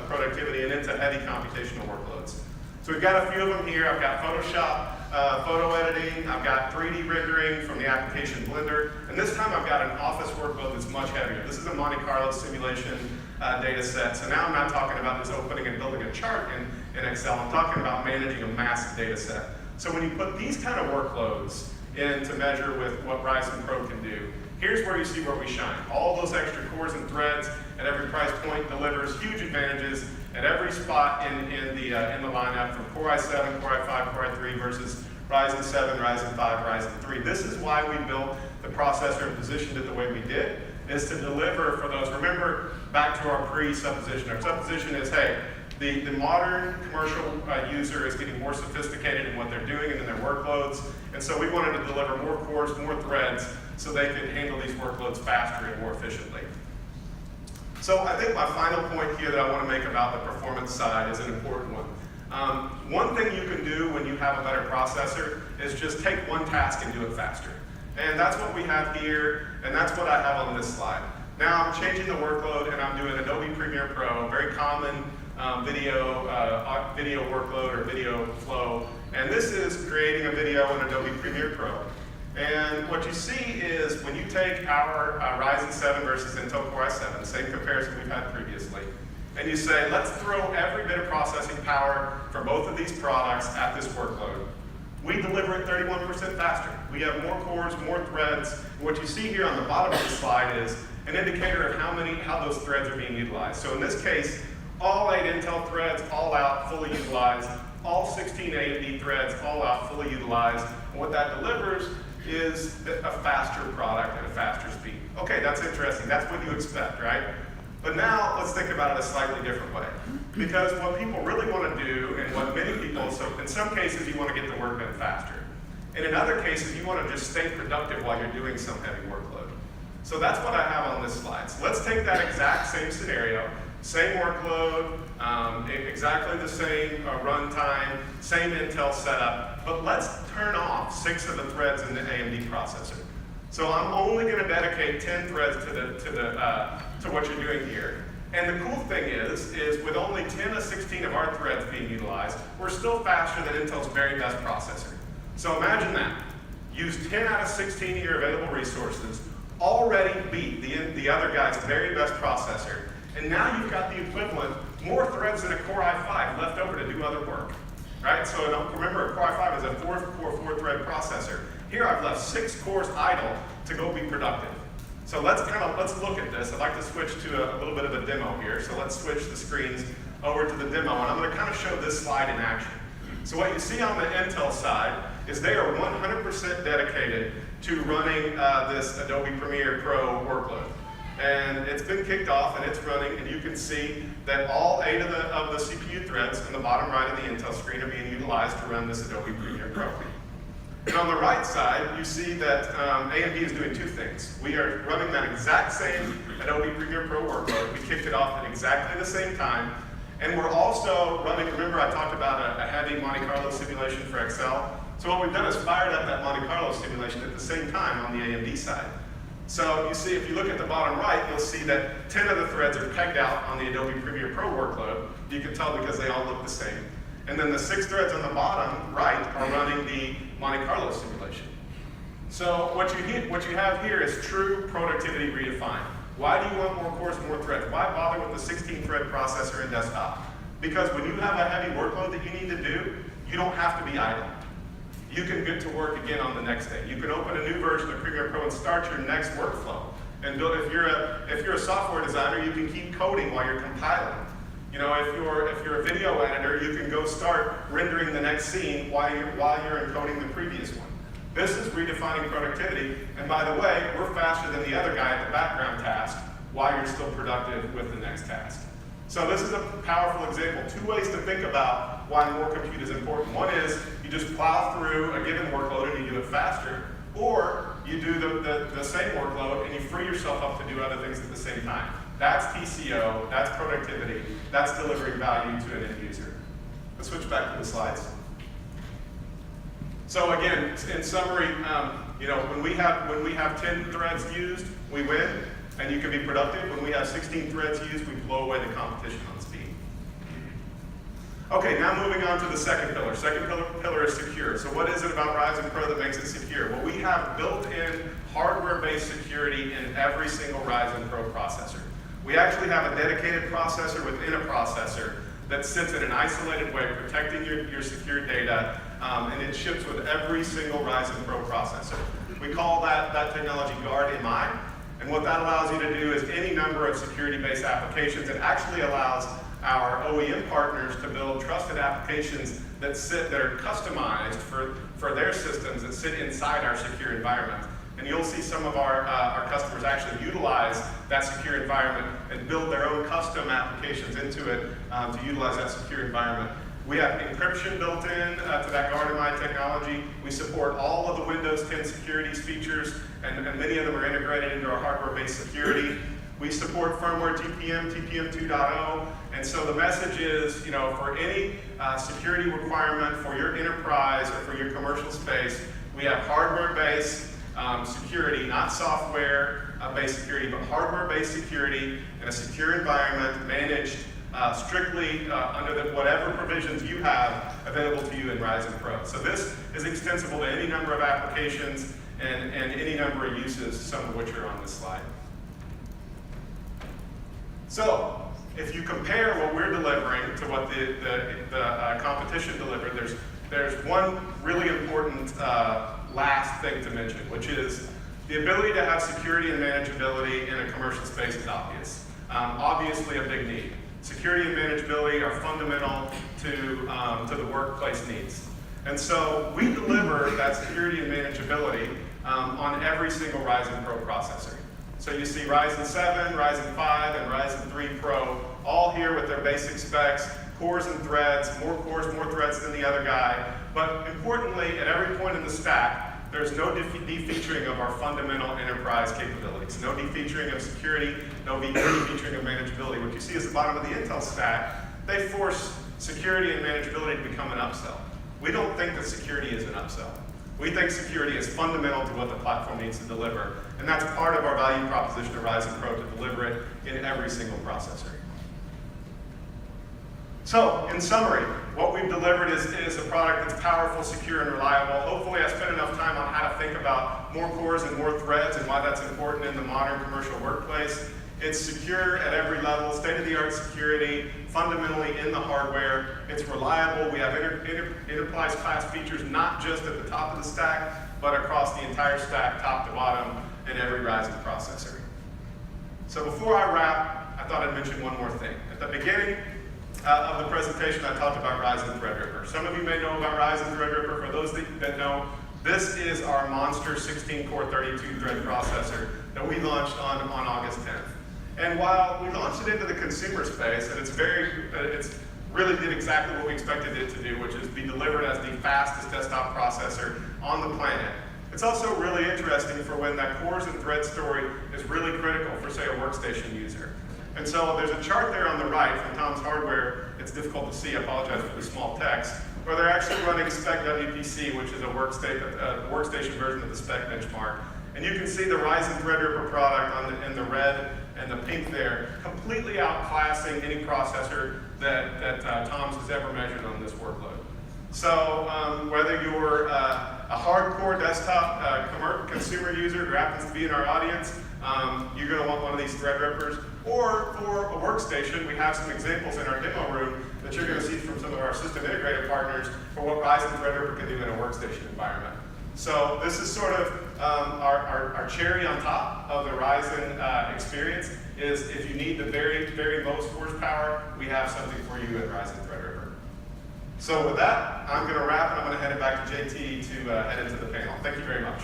productivity and into heavy computational workloads. So we've got a few of them here. I've got Photoshop, photo editing. I've got 3D rendering from the application Blender. And this time I've got an office workload that's much heavier. This is a Monte Carlo simulation data set. So now I'm not talking about just opening and building a chart in Excel. I'm talking about managing a massive data set. So when you put these kind of workloads in to measure with what Ryzen Pro can do, here's where you see where we shine. All those extra cores and threads at every price point delivers huge advantages at every spot in the lineup from Core i7, Core i5, Core i3 versus Ryzen 7, Ryzen 5, Ryzen 3. This is why we built the processor and positioned it the way we did, is to deliver for those. Remember back to our pre-supposition. Our supposition is, hey, the modern commercial user is getting more sophisticated in what they're doing and in their workloads. And so we wanted to deliver more cores, more threads, so they could handle these workloads faster and more efficiently. So I think my final point here that I want to make about the performance side is an important one. One thing you can do when you have a better processor is just take one task and do it faster. And that's what we have here, and that's what I have on this slide. Now I'm changing the workload and I'm doing Adobe Premiere Pro, very common video workload or video flow. And this is creating a video in Adobe Premiere Pro. And what you see is when you take our Ryzen 7 versus Intel Core i7, same comparison we've had previously, and you say, let's throw every bit of processing power for both of these products at this workload, we deliver it 31% faster. We have more cores, more threads. And what you see here on the bottom of the slide is an indicator of how those threads are being utilized. So in this case, all 8 Intel threads, all out, fully utilized. All 16 AMD threads, all out, fully utilized. And what that delivers is a faster product at a faster speed. Okay, that's interesting. That's what you expect, right? But now let's think about it a slightly different way. Because what people really want to do, and what many people, so in some cases you want to get the work done faster. And in other cases you want to just stay productive while you're doing some heavy workload. So that's what I have on this slide. So let's take that exact same scenario, same workload, exactly the same runtime, same Intel setup, but let's turn off 6 of the threads in the AMD processor. So I'm only going to dedicate 10 threads to what you're doing here. And the cool thing is with only 10 to 16 of our threads being utilized, we're still faster than Intel's very best processor. So imagine that. use 10 out of 16 of your available resources, already beat the other guy's very best processor, and now you've got the equivalent, more threads than a Core i5 left over to do other work, right? So remember, a Core i5 is a 4-core, 4-thread processor. Here I've left 6 cores idle to go be productive. So let's look at this. I'd like to switch to a little bit of a demo here. So let's switch the screens over to the demo, and I'm going to kind of show this slide in action. So what you see on the Intel side is they are 100% dedicated to running this Adobe Premiere Pro workload. And it's been kicked off and it's running, and you can see that all 8 of the CPU threads in the bottom right of the Intel screen are being utilized to run this Adobe Premiere Pro. And on the right side, you see that AMD is doing 2 things. We are running that exact same Adobe Premiere Pro workload. We kicked it off at exactly the same time. And we're also running, remember I talked about a heavy Monte Carlo simulation for Excel? So what we've done is fired up that Monte Carlo simulation at the same time on the AMD side. So you see, if you look at the bottom right, you'll see that 10 of the threads are pegged out on the Adobe Premiere Pro workload. You can tell because they all look the same. And then the 6 threads on the bottom right are running the Monte Carlo simulation. So what you have here is true productivity redefined. Why do you want more cores, more threads? Why bother with the 16-thread processor in desktop? Because when you have a heavy workload that you need to do, you don't have to be idle. You can get to work again on the next day. You can open a new version of Premiere Pro and start your next workflow. And build, if you're a software designer, you can keep coding while you're compiling. You know, if you're a video editor, you can go start rendering the next scene while you're encoding the previous one. This is redefining productivity, and by the way, we're faster than the other guy at the background task while you're still productive with the next task. So this is a powerful example. 2 ways to think about why more compute is important. One is you just plow through a given workload and you do it faster, or you do the same workload and you free yourself up to do other things at the same time. That's TCO, that's productivity, that's delivering value to an end user. Let's switch back to the slides. So again, in summary, you know, when we have 10 threads used, we win, and you can be productive. When we have 16 threads used, we blow away the competition on speed. Okay, now moving on to the second pillar. Second pillar is secure. So what is it about Ryzen Pro that makes it secure? Well, we have built-in hardware-based security in every single Ryzen Pro processor. We actually have a dedicated processor within a processor that sits in an isolated way, protecting your secure data, and it ships with every single Ryzen Pro processor. We call that technology Guard MI, and what that allows you to do is any number of security-based applications. It actually allows our OEM partners to build trusted applications that are customized for their systems that sit inside our secure environment. And you'll see some of our customers actually utilize that secure environment and build their own custom applications into it to utilize that secure environment. We have encryption built in to that Guard MI technology. We support all of the Windows 10 securities features, and many of them are integrated into our hardware-based security. We support firmware TPM 2.0, and so the message is, you know, for any security requirement for your enterprise or for your commercial space, we have hardware-based security, not software-based security, but hardware-based security in a secure environment managed strictly under whatever provisions you have available to you in Ryzen Pro. So this is extensible to any number of applications and any number of uses, some of which are on this slide. So if you compare what we're delivering to what the competition delivered, there's one really important last thing to mention, which is the ability to have security and manageability in a commercial space is obvious. Obviously a big need. Security and manageability are fundamental to the workplace needs. And so we deliver that security and manageability on every single Ryzen Pro processor. So you see Ryzen 7, Ryzen 5, and Ryzen 3 Pro, all here with their basic specs, cores and threads, more cores, more threads than the other guy. But importantly, at every point in the stack, there's no defeaturing of our fundamental enterprise capabilities. No defeaturing of security, no defeaturing of manageability. What you see is the bottom of the Intel stack, they force security and manageability to become an upsell. We don't think that security is an upsell. We think security is fundamental to what the platform needs to deliver, and that's part of our value proposition of Ryzen Pro to deliver it in every single processor. So, in summary, what we've delivered is a product that's powerful, secure, and reliable. Hopefully I spent enough time on how to think about more cores and more threads and why that's important in the modern commercial workplace. It's secure at every level, state-of-the-art security, fundamentally in the hardware. It's reliable. We have enterprise class features not just at the top of the stack, but across the entire stack, top to bottom, in every Ryzen processor. So before I wrap, I thought I'd mention one more thing. At the beginning of the presentation, I talked about Ryzen Threadripper. Some of you may know about Ryzen Threadripper. For those that know, this is our monster 16-core 32-thread processor that we launched on August 10th. And while we launched it into the consumer space, and it's really did exactly what we expected it to do, which is be delivered as the fastest desktop processor on the planet. It's also really interesting for when that cores and thread story is really critical for, say, a workstation user. And so there's a chart there on the right from Tom's Hardware. It's difficult to see, I apologize for the small text, where they're actually running spec WPC, which is a workstation version of the spec benchmark. And you can see the Ryzen Threadripper product in the red and the pink there, completely outclassing any processor that Tom's has ever measured on this workload. So whether you're a hardcore desktop consumer user who happens to be in our audience, you're going to want one of these Threadrippers. Or for a workstation, we have some examples in our demo room that you're going to see from some of our system integrator partners for what Ryzen Threadripper can do in a workstation environment. So this is sort of our cherry on top of the Ryzen experience is if you need the very, very most horsepower, we have something for you at Ryzen Threadripper. So with that, I'm going to wrap and I'm going to hand it back to JT to head into the panel. Thank you very much.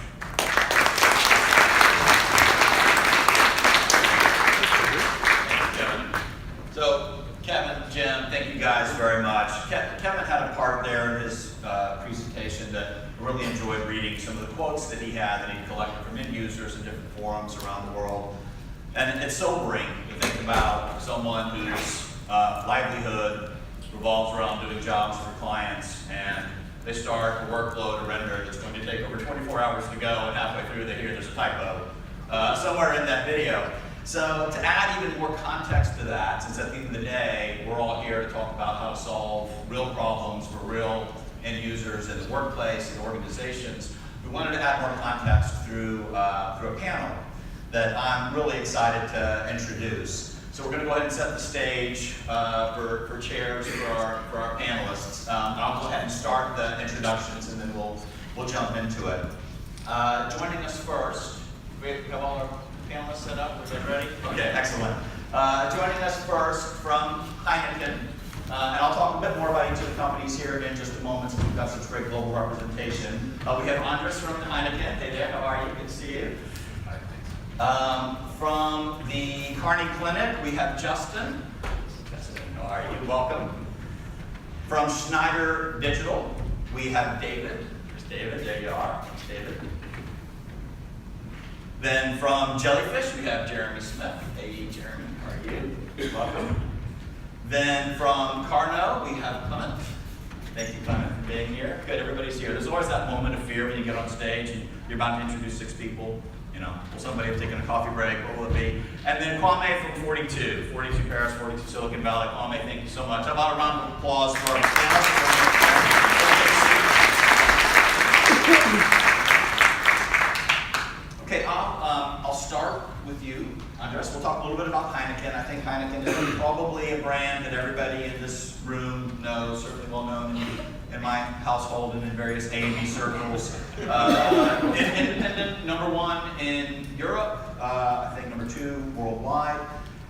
So, Kevin, Jim, thank you guys very much. Kevin had a part there in his presentation that I really enjoyed reading some of the quotes that he had that he collected from end users in different forums around the world. And it's sobering to think about someone whose livelihood revolves around doing jobs for clients, and they start a workload, a render that's going to take over 24 hours to go, and halfway through they hear there's a typo somewhere in that video. So to add even more context to that, since at the end of the day, we're all here to talk about how to solve real problems for real end users in the workplace and organizations, we wanted to add more context through a panel that I'm really excited to introduce. So we're going to go ahead and set the stage for chairs for our panelists. I'll go ahead and start the introductions, and then we'll jump into it. Joining us first, we have all our panelists set up. Is that ready? Okay, excellent. Joining us first from Heineken, and I'll talk a bit more about each of the companies here in just a moment, since we've got such great global representation. We have Andres from Heineken. Hey there, how are you? Good to see you. From the Carney Clinic, we have Justin. Justin, how are you? Welcome. From Schneider Digital, we have David. There's David, there you are. David. Then from Jellyfish, we have Jeremy Smith. Hey, Jeremy, how are you? Welcome. Then from Carno, we have Clement. Thank you, Clement, for being here. Good, everybody's here. There's always that moment of fear when you get on stage and you're about to introduce 6 people. You know, will somebody have taken a coffee break? What will it be? And then Kwame from 42 Paris, 42 Silicon Valley. Kwame, thank you so much. How about a round of applause for our panelists? Okay, I'll start with you, Andres. We'll talk a little bit about Heineken. I think Heineken is probably a brand that everybody in this room knows, certainly well known in my household and in various AMD circles. Independent, #1 in Europe, I think #2 worldwide.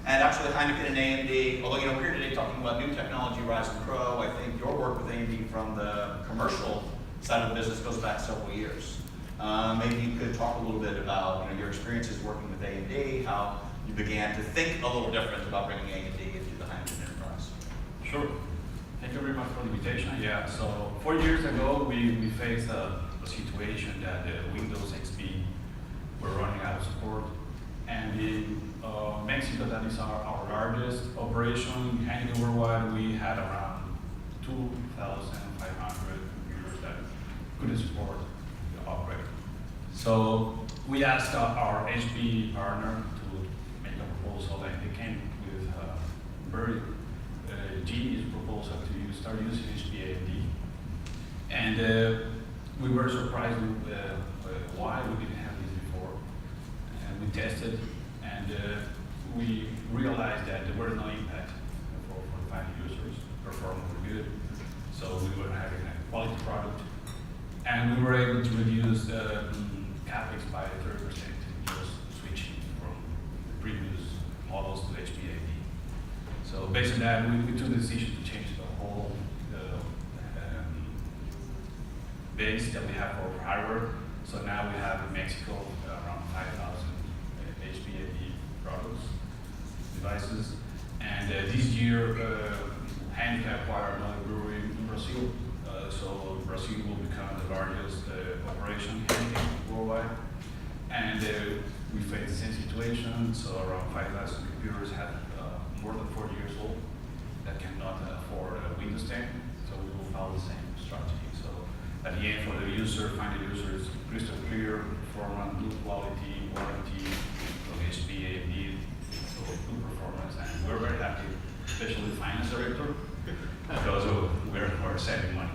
And actually Heineken and AMD, although we're here today talking about new technology, Ryzen Pro, I think your work with AMD from the commercial side of the business goes back several years. Maybe you could talk a little bit about your experiences working with AMD, how you began to think a little different about bringing AMD into the Heineken enterprise. Sure. Thank you very much for the invitation. Yeah, so 4 years ago, we faced a situation that the Windows XP were running out of support. And in Mexico, that is our largest operation, Heineken worldwide, we had around 2,500 computers that couldn't support the upgrade. So we asked our HP partner to make a proposal, and they came with a very genius proposal to use started using HP AMD. And we were surprised with why we didn't have this before. And we tested, and we realized that there were no impact for the final users. Performance were good, so we were having a quality product, and we were able to reduce capex by 30%, just switching from the previous models to HP AMD. So based on that, we took the decision to change the whole base that we have for hardware. So now we have in Mexico around 5,000 HP AMD products, devices. And this year, Handicap acquired another brewery in Brazil. So Brazil will become the largest operation handicap worldwide. And we face the same situation. So around 5,000 computers have more than 40 years old that cannot afford a Windows 10. So we will follow the same strategy. So at the end, for the user, final user is crystal clear, performance, good quality, warranty from HP, AMD, so good performance, and we're very happy, especially the finance director, because we're saving money.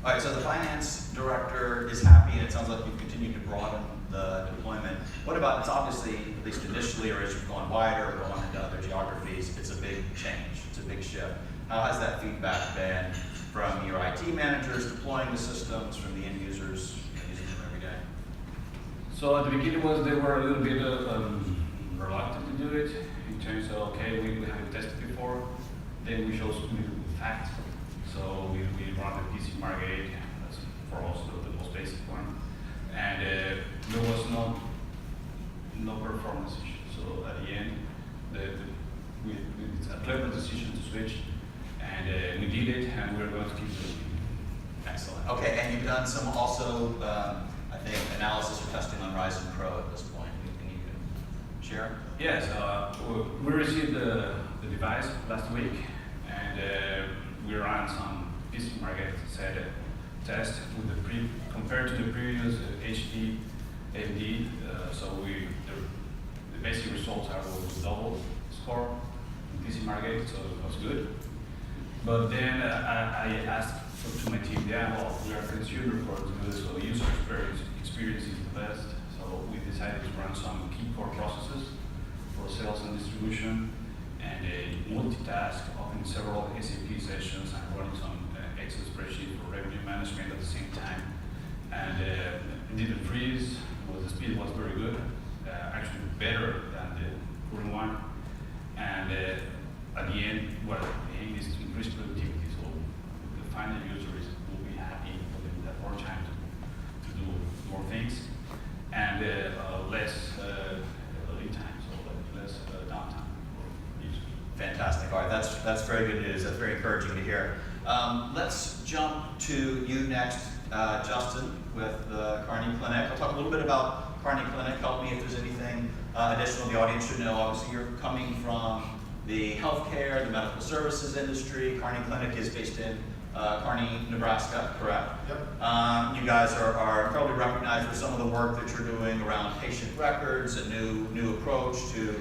All right, so the finance director is happy, and it sounds like you've continued to broaden the deployment. What about, it's obviously, at least initially, or as you've gone wider, or gone into other geographies, it's a big change, it's a big shift. How has that feedback been from your IT managers deploying the systems, from the end users using them every day? So at the beginning they were a little bit reluctant to do it, in terms of, okay, we haven't tested before, then we show some facts. So we run the PC embargoed, that's for us the most basic one. And there was no performance issue. So at the end, it's a clever decision to switch, and we did it, and we're going to keep doing it. Excellent. Okay, and you've done some also, I think, analysis or testing on Ryzen Pro at this point. Anything you can share? Yes, we received the device last week, and we ran some PC market set test with compared to the previous HP AMD. So the basic results are with double score in PC market, so it was good. But then I asked to my team, yeah, well, we are consumer reports good, so user experience is the best. So we decided to run some key core processes for sales and distribution, and multitask, opening several SAP sessions and running some Excel spreadsheet for revenue management at the same time. And it didn't freeze, the speed was very good, actually better than the current one. And at the end, what the aim is to increase productivity, so the final users will be happy, will have more time to do more things, and less lead time, so less downtime for users. Fantastic. All right, that's very good news. That's very encouraging to hear. Let's jump to you next, Justin, with the Carney Clinic. I'll talk a little bit about Carney Clinic. Help me if there's anything additional the audience should know. Obviously, you're coming from the healthcare, the medical services industry. Carney Clinic is based in Kearney, Nebraska, correct? Yep. You guys are probably recognized for some of the work that you're doing around patient records, a new approach to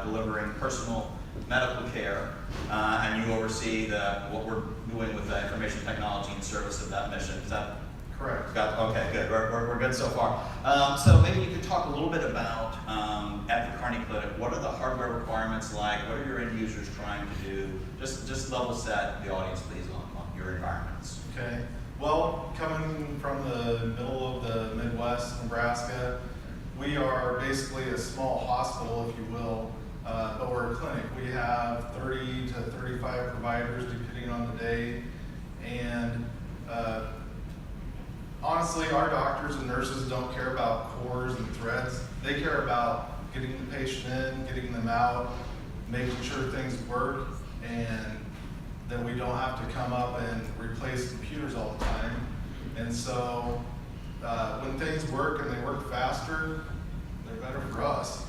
delivering personal medical care, and you oversee what we're doing with the information technology in service of that mission. Is that Correct. okay, good. We're good so far. So maybe you could talk a little bit about, at the Carney Clinic, what are the hardware requirements like? What are your end users trying to do? Just level set the audience, please, on your environments. Okay. Well, coming from the middle of the Midwest, Nebraska, we are basically a small hospital, if you will, but we're a clinic. We have 30 to 35 providers, depending on the day, and honestly, our doctors and nurses don't care about cores and threads. They care about getting the patient in, getting them out, making sure things work, and that we don't have to come up and replace computers all the time. And so when things work and they work faster, they're better for us.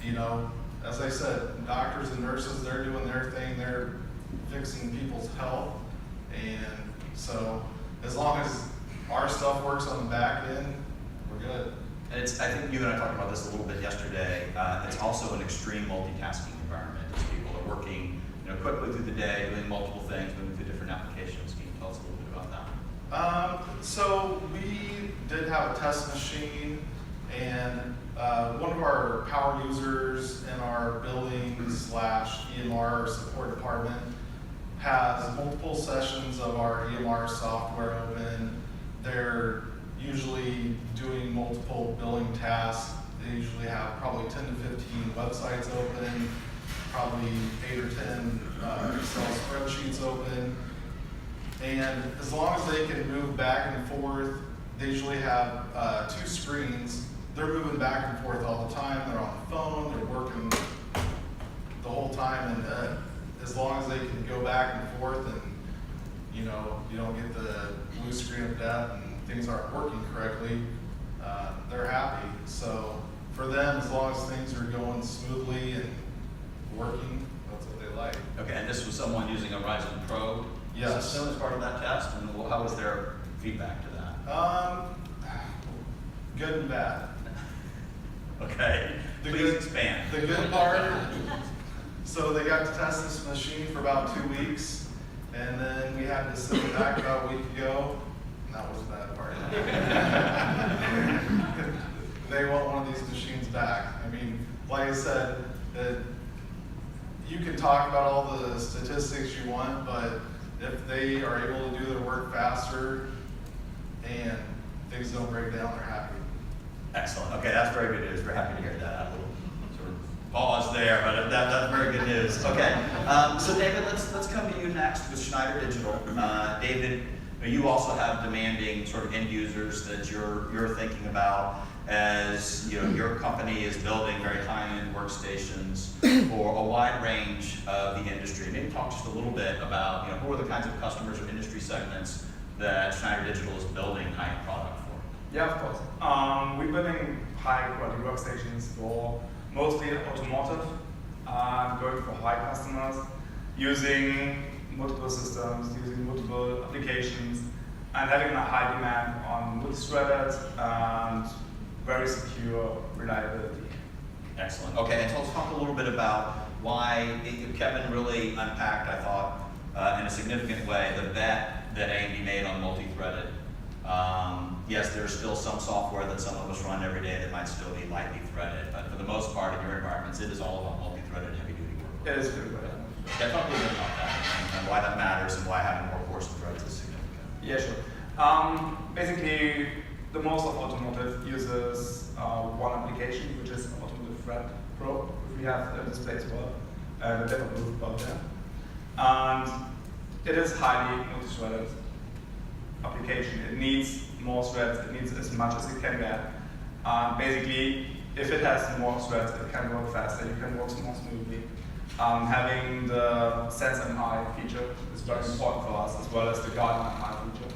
You know, as I said, doctors and nurses, they're doing their thing, they're fixing people's health. And so as long as our stuff works on the back end, we're good. And I think you and I talked about this a little bit yesterday. It's also an extreme multitasking environment as people are working quickly through the day, doing multiple things, moving through different different applications. Can you tell us a little bit about that? So we did have a test machine, and one of our power users in our building/EMR support department has multiple sessions of our EMR software open. They're usually doing multiple billing tasks. They usually have probably 10 to 15 websites open, probably 8 or 10 Excel spreadsheets open. And as long as they can move back and forth, they usually have 2 screens. They're moving back and forth all the time. They're on the phone, they're working the whole time. And as long as they can go back and forth and, you don't get the blue screen of death and things aren't working correctly, they're happy. So for them, as long as things are going smoothly and working, that's what they like. Okay, and this was someone using a Ryzen Pro Yes. system as part of that test, and how was their feedback to that? Good and bad. Okay, please expand. The good part, so they got to test this machine for about 2 weeks, and then we had to send it back about a week ago, and that was the bad part. They want one of these machines back. I mean, like I said, you can talk about all the statistics you want, but if they are able to do their work faster and things don't break down, they're happy. Excellent. Okay, that's very good news. We're happy to hear that. A little sort of pause there, but that's very good news. Okay, so David, let's come to you next with Schneider Digital. David, you also have demanding sort of end users that you're thinking about as your company is building very high-end workstations for a wide range of the industry. Maybe talk just a little bit about who are the kinds of customers or industry segments that Schneider Digital is building high-end product for. Yeah, of course. We're building high-quality workstations for mostly automotive, going for high customers, using multiple systems, using multiple applications, and having a high demand on multi-threaded and very secure reliability. Excellent. Okay, and so let's talk a little bit about why Kevin really unpacked, I thought, in a significant way, the bet that AMD made on multi-threaded. Yes, there's still some software that some of us run every day that might still be lightly threaded, but for the most part in your environments, it is all about multi-threaded heavy-duty work. It is very good. Yeah, talk a little bit about that and why that matters and why having more cores and threads is significant. Yeah, sure. Basically, the most of automotive uses one application, which is Automotive Thread Pro, which we have in display as well, the demo booth above there. And it is highly multi-threaded application. It needs more threads, it needs as much as it can get. Basically, if it has more threads, it can work faster, you can work more smoothly. Having the Sense MI feature is very important for us, as well as the Guardian MI feature.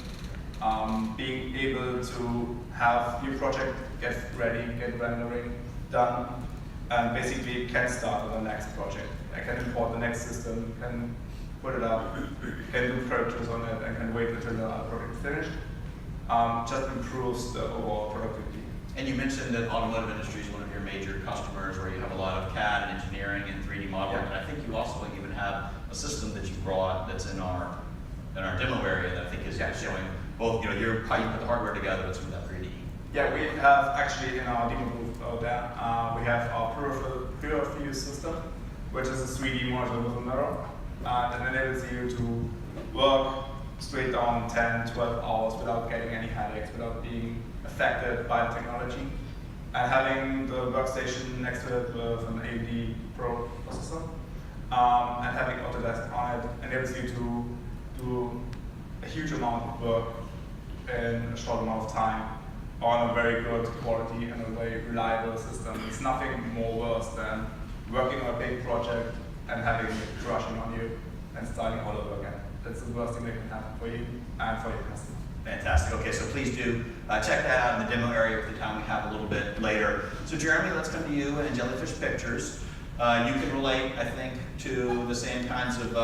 Being able to have your project get ready, get rendering done, and basically can start on the next project. I can import the next system, can put it up, can do purchase on it, and can wait until the project is finished. Just improves the overall productivity. And you mentioned that automotive industry is one of your major customers where you have a lot of CAD and engineering and 3D modeling, and I think you also even have a system that you brought that's in our demo area that I think is showing both how you put the hardware together and some of that 3D. Yeah, we have actually in our demo booth out there, we have our pure view system, which is a 3D module with a mirror, and enables you to work straight down 10, 12 hours without getting any headaches, without being affected by the technology. And having the workstation next to it with an AMD Pro processor, and having Autodesk on it enables you to do a huge amount of work in a short amount of time on a very good quality and a very reliable system. It's nothing more worse than working on a big project and having it crashing on you and starting all over again. That's the worst thing that can happen for you and for your customer. Fantastic. Okay, so please do check that out in the demo area for the time we have a little bit later. So Jeremy, let's come to you and Jellyfish Pictures. You can relate, I think, to the same kinds of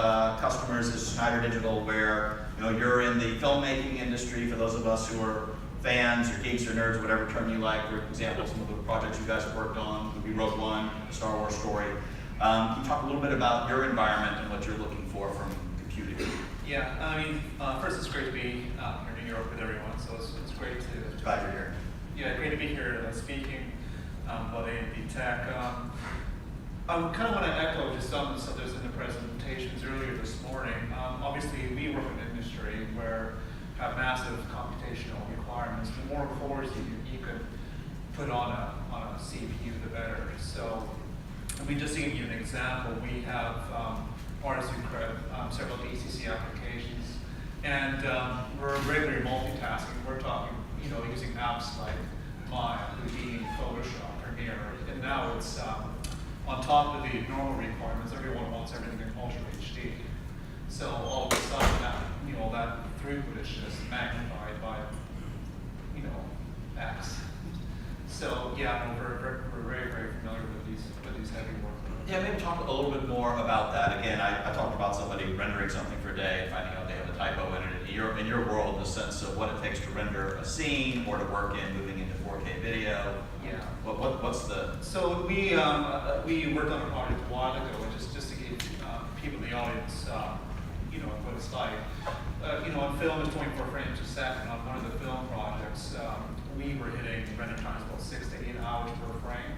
customers as Schneider Digital, where you're in the filmmaking industry. For those of us who are fans or geeks or nerds, whatever term you like, for example, some of the projects you guys have worked on would be Rogue One, a Star Wars story. Can you talk a little bit about your environment and what you're looking for from computing? Yeah, I mean, first it's great to be here in New York with everyone, so it's great to Glad you're here. yeah, great to be here speaking about AMD Tech. I kind of want to echo just some of those in the presentations earlier this morning. Obviously, we work in an industry where have massive computational requirements. The more cores you could put on a CPU, the better. So, I mean, just to give you an example, we have artists who create several DCC applications, and we're regularly multitasking. We're talking, using apps like Maya, Houdini, Photoshop, Premiere, and now it's on top of the normal requirements. Everyone wants everything in Ultra HD. So all of a sudden, that throughput is just magnified by, X. So yeah, we're very, very familiar with these heavy workloads. Yeah, maybe talk a little bit more about that. Again, I talked about somebody rendering something for a day and finding out they have a typo in it. In your world, the sense of what it takes to render a scene or to work in moving into 4K video. Yeah. What's the? So we worked on a project a while ago, just to give people in the audience, what it's like. On film is 24 frames a second. On one of the film projects, we were hitting render times about 6 to 8 hours per frame.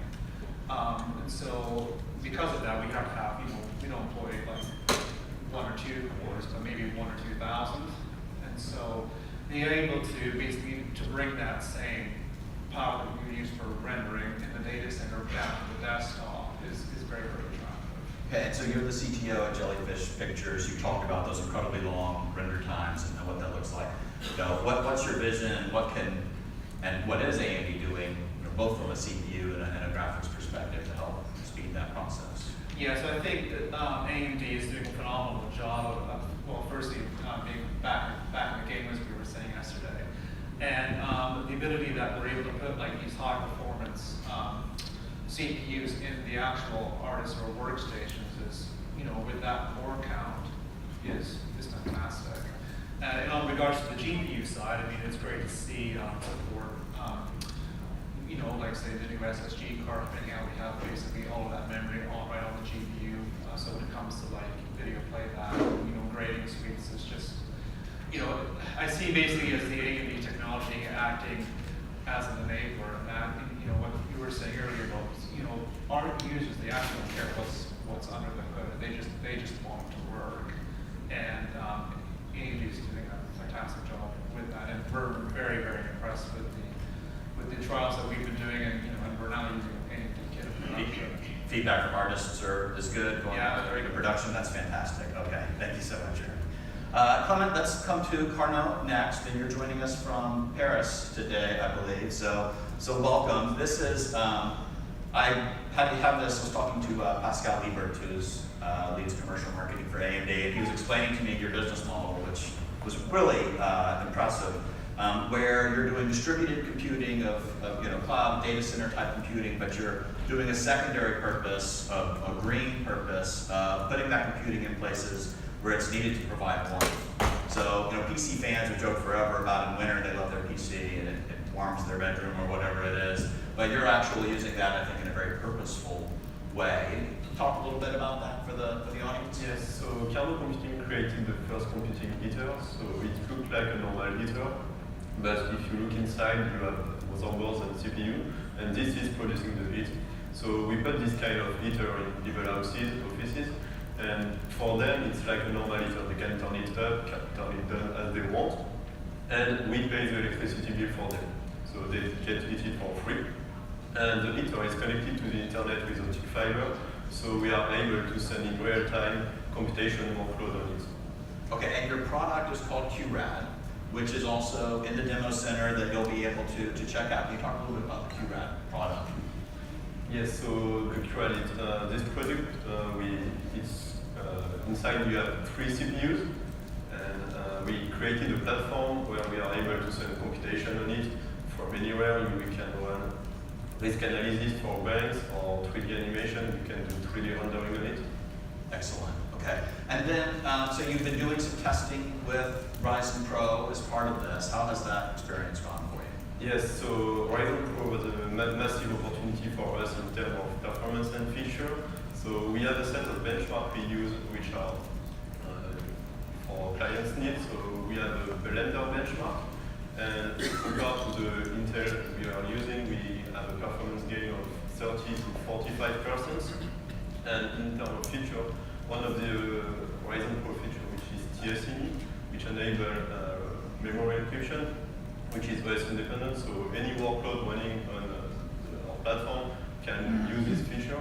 And so because of that, we have to have, we don't employ like 1 or 2 cores, but maybe 1 or 2,000. And so being able to basically to bring that same power that we use for rendering in the data center down to the desktop is very, very attractive. Okay, and so you're the CTO at Jellyfish Pictures. You talked about those incredibly long render times and what that looks like. What's your vision? What is AMD doing, both from a CPU and a graphics perspective, to help speed that process? Yeah, so I think that AMD is doing a phenomenal job of firstly, being back in the game, as we were saying yesterday, and the ability that we're able to put like these high performance CPUs in the actual artists or workstations is, with that core count is fantastic. And on regards to the GPU side, I mean, it's great to see support, like say the new SSG card coming out, we have basically all of that memory right on the GPU. So when it comes to like video playback, grading suites, it's just, I see basically as the AMD technology acting as an enabler, and that, what you were saying earlier about, our users, they actually don't care what's under the hood. They just want it to work, and AMD is doing a fantastic job with that, and we're very, very impressed with the trials that we've been doing, and we're now using AMD Kit in production. Feedback from artists is good. Going Yeah, to production, that's fantastic. Okay, thank you so much, Aaron. Clement, let's come to Carnot next, and you're joining us from Paris today, I believe. So welcome. This is I had to have this. I was talking to Pascal Liebert, who's leads commercial marketing for AMD, and he was explaining to me your business model, which was really impressive. Where you're doing distributed computing of cloud data center type computing, but you're doing a secondary purpose, a green purpose, putting that computing in places where it's needed to provide warmth. So PC fans would joke forever about in winter they love their PC and it warms their bedroom or whatever it is, but you're actually using that, I think, in a very purposeful way. Talk a little bit about that for the audience. Yes, so Carnot Computing created the first computing heater, so it looked like a normal heater. But if you look inside, you have motherboards and CPU, and this is producing the heat. So we put this kind of heater in people houses, offices, and for them it's like a normal heater. They can turn it up, can turn it down as they want, and we pay the electricity bill for them. So they get heated for free. And the heater is connected to the internet with optic fiber, so we are able to send in real time computation workload on it. Okay, and your product is called QRAD, which is also in the demo center that you'll be able to check out. Can you talk a little bit about the QRAD product? Yes, so the QRAD is this product. Inside you have 3 CPUs, and we created a platform where we are able to send computation on it from anywhere. We can run risk analysis for banks or 3D animation. You can do 3D rendering on it. Excellent. Okay. And then, so you've been doing some testing with Ryzen Pro as part of this. How has that experience gone for you? Yes, so Ryzen Pro was a massive opportunity for us in terms of performance and feature. So we have a set of benchmarks we use, which are for clients' needs. So we have a blender benchmark, and compared to the Intel we are using, we have a performance gain of 30 to 45%. And in terms of feature, one of the Ryzen Pro feature, which is TSME, which enable memory encryption, which is OS independent, so any workload running on our platform can use this feature.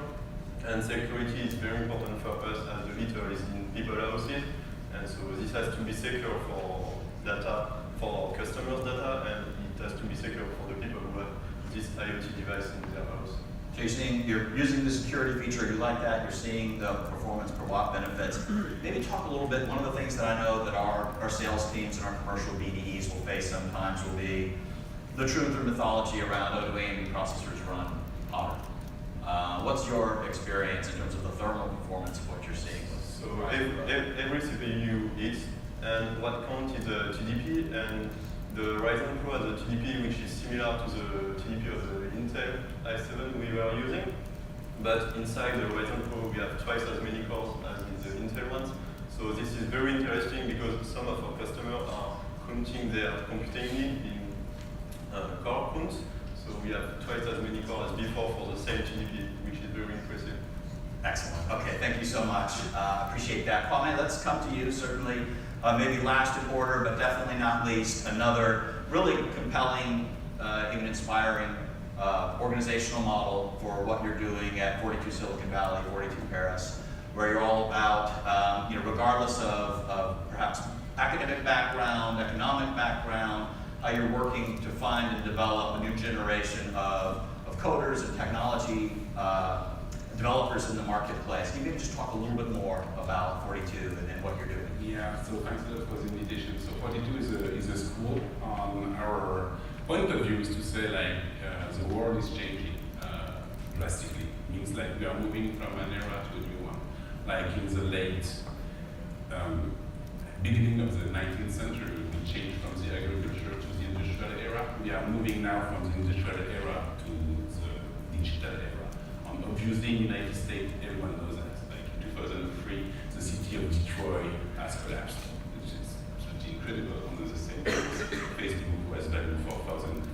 And security is very important for us as the heater is in people's houses, and so this has to be secure for data, for our customers' data, and it has to be secure for the people who have this IoT device in their house. So you're using the security feature, you like that, you're seeing the performance per watt benefits. Maybe talk a little bit, one of the things that I know that our sales teams and our commercial BDEs will face sometimes will be the truth or mythology around, oh, do AMD processors run hotter? What's your experience in terms of the thermal performance of what you're seeing? So every CPU hits, and what counts is the TDP, and the Ryzen Pro has a TDP which is similar to the TDP of the Intel i7 we were using, but inside the Ryzen Pro we have twice as many cores as in the Intel ones. So this is very interesting because some of our customers are counting their computing need in core counts. So we have twice as many cores as before for the same TDP, which is very impressive. Excellent. Okay, thank you so much. Appreciate that. Kwame, let's come to you. Certainly, maybe last in order, but definitely not least, another really compelling, even inspiring organizational model for what you're doing at 42 Silicon Valley, 42 Paris, where you're all about, regardless of perhaps academic background, economic background, how you're working to find and develop a new generation of coders and technology developers in the marketplace. Can you maybe just talk a little bit more about 42 and what you're doing? Yeah, so thanks a lot for the invitation. So 42 is a school. Our point of view is to say the world is changing drastically. Means we are moving from an era to a new one. Like in the late beginning of the 19th century, we changed from the agriculture to the industrial era. We are moving now from the industrial era to the digital era. Obviously, in the United States, everyone knows that. Like in 2003, the city of Detroit has collapsed, which is pretty incredible. On the same time, Facebook was valued for $1,000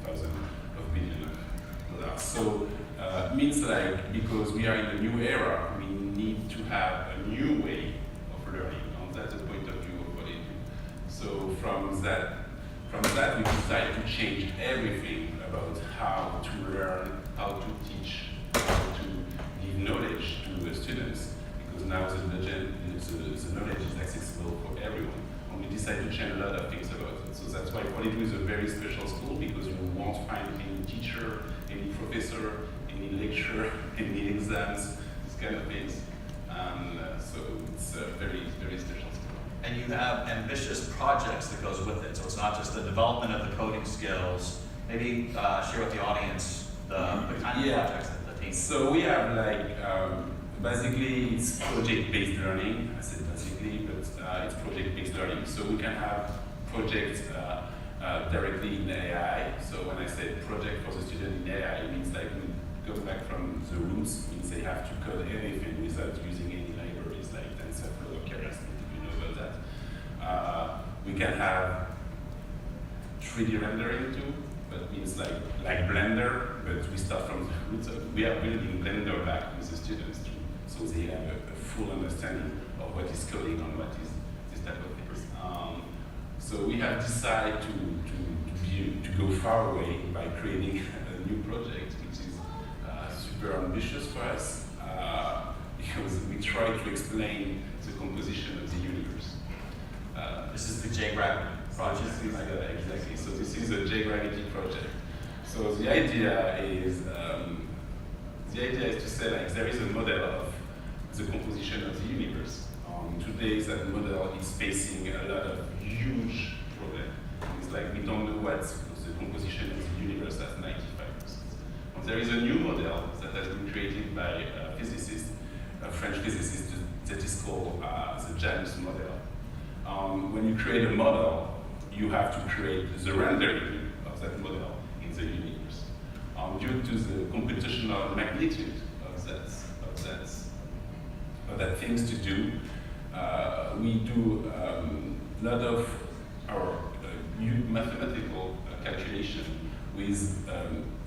billion. So means because we are in a new era, we need to have a new way of learning. And that's the point of view of what it is. So from that, we decided to change everything about how to learn, how to teach, how to give knowledge to the students, because now the knowledge is accessible for everyone. And we decided to change a lot of things about it. So that's why 42 is a very special school, because you won't find any teacher, any professor, any lecture, any exams, these kind of things. And so it's a very, very special school. And you have ambitious projects that goes with it. So it's not just the development of the coding skills. Maybe share with the audience the kind of projects that the team. So we have basically it's project-based learning. I said basically, but it's project-based learning. So we can have projects directly in AI. So when I say project for the student in AI, it means we go back from the roots. It means they have to code anything without using any libraries like TensorFlow or Keras, if you know about that. We can have 3D rendering too. That means like Blender, but we start from the roots. We are building Blender back with the students too, so they have a full understanding of what is coding and what is this type of things. So we have decided to go far away by creating a new project, which is super ambitious for us, because we try to explain the composition of the universe. This is the J-Gravity project. Exactly. So this is a J-Gravity project. So the idea is to say there is a model of the composition of the universe. Today, that model is facing a lot of huge problems. It's we don't know what's the composition of the universe at 95%. And there is a new model that has been created by a physicist, a French physicist, that is called the Janus model. When you create a model, you have to create the rendering of that model in the universe. Due to the computational magnitude of that things to do, we do a lot of our new mathematical calculation with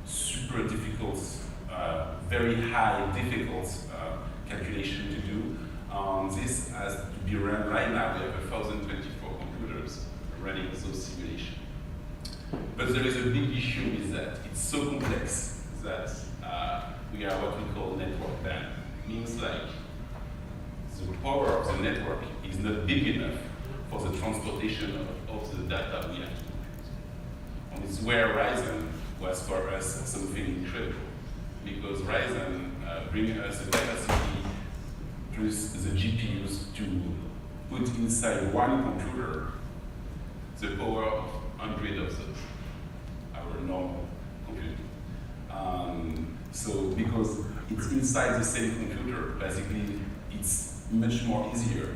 super difficult, very high difficult calculation to do. This has to be run right now. We have 1,024 computers running those simulations. But there is a big issue with that. It's so complex that we are what we call network band. Means like the power of the network is not big enough for the transportation of the data we have to compute. And it's where Ryzen was for us something incredible, because Ryzen brings us the capacity plus the GPUs to put inside one computer the power of 100 of those, our normal computing. So because it's inside the same computer, basically it's much more easier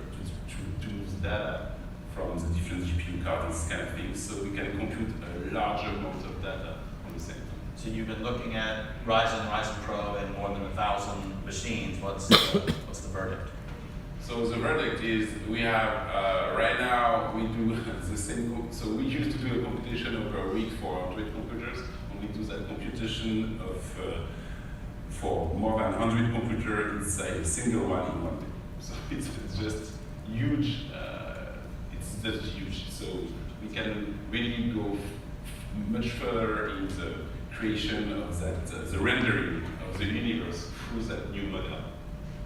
to use data from the different GPU cards and this kind of thing, so we can compute a large amount of data on the same time. So you've been looking at Ryzen Pro in more than 1,000 machines. What's the verdict? So the verdict is we have, right now we do the same, so we used to do a computation over a week for 100 computers, and we do that computation for more than 100 computers inside a single one in one day. So it's just huge, it's just huge. So we can really go much further in the creation of that, the rendering of the universe through that new model.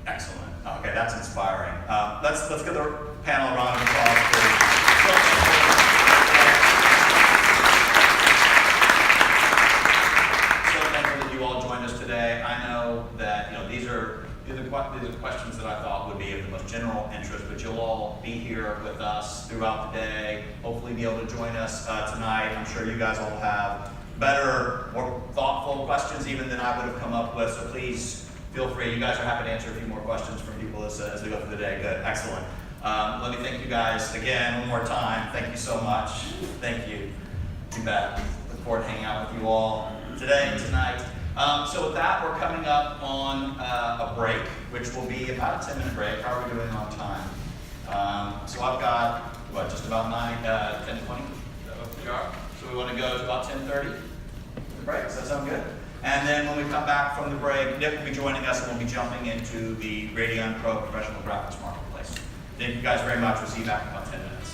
Excellent. Okay, that's inspiring. Let's give the panel a round of applause. So thankful that you all joined us today. I know that these are the questions that I thought would be of the most general interest, but you'll all be here with us throughout the day. Hopefully, be able to join us tonight. I'm sure you guys all have better, more thoughtful questions even than I would have come up with. So please feel free. You guys are happy to answer a few more questions from people as we go through the day. Good, excellent. Let me thank you guys again one more time. Thank you so much. Thank you. You bet. Look forward to hanging out with you all today and tonight. So with that, we're coming up on a break, which will be about a 10-minute break. How are we doing on time? So I've got, just about 10:20? So we want to go to about 10:30? Break, does that sound good? And then when we come back from the break, Nick will be joining us and we'll be jumping into the Radeon Pro Professional Graphics Marketplace. Thank you guys very much. We'll see you back in about 10 minutes.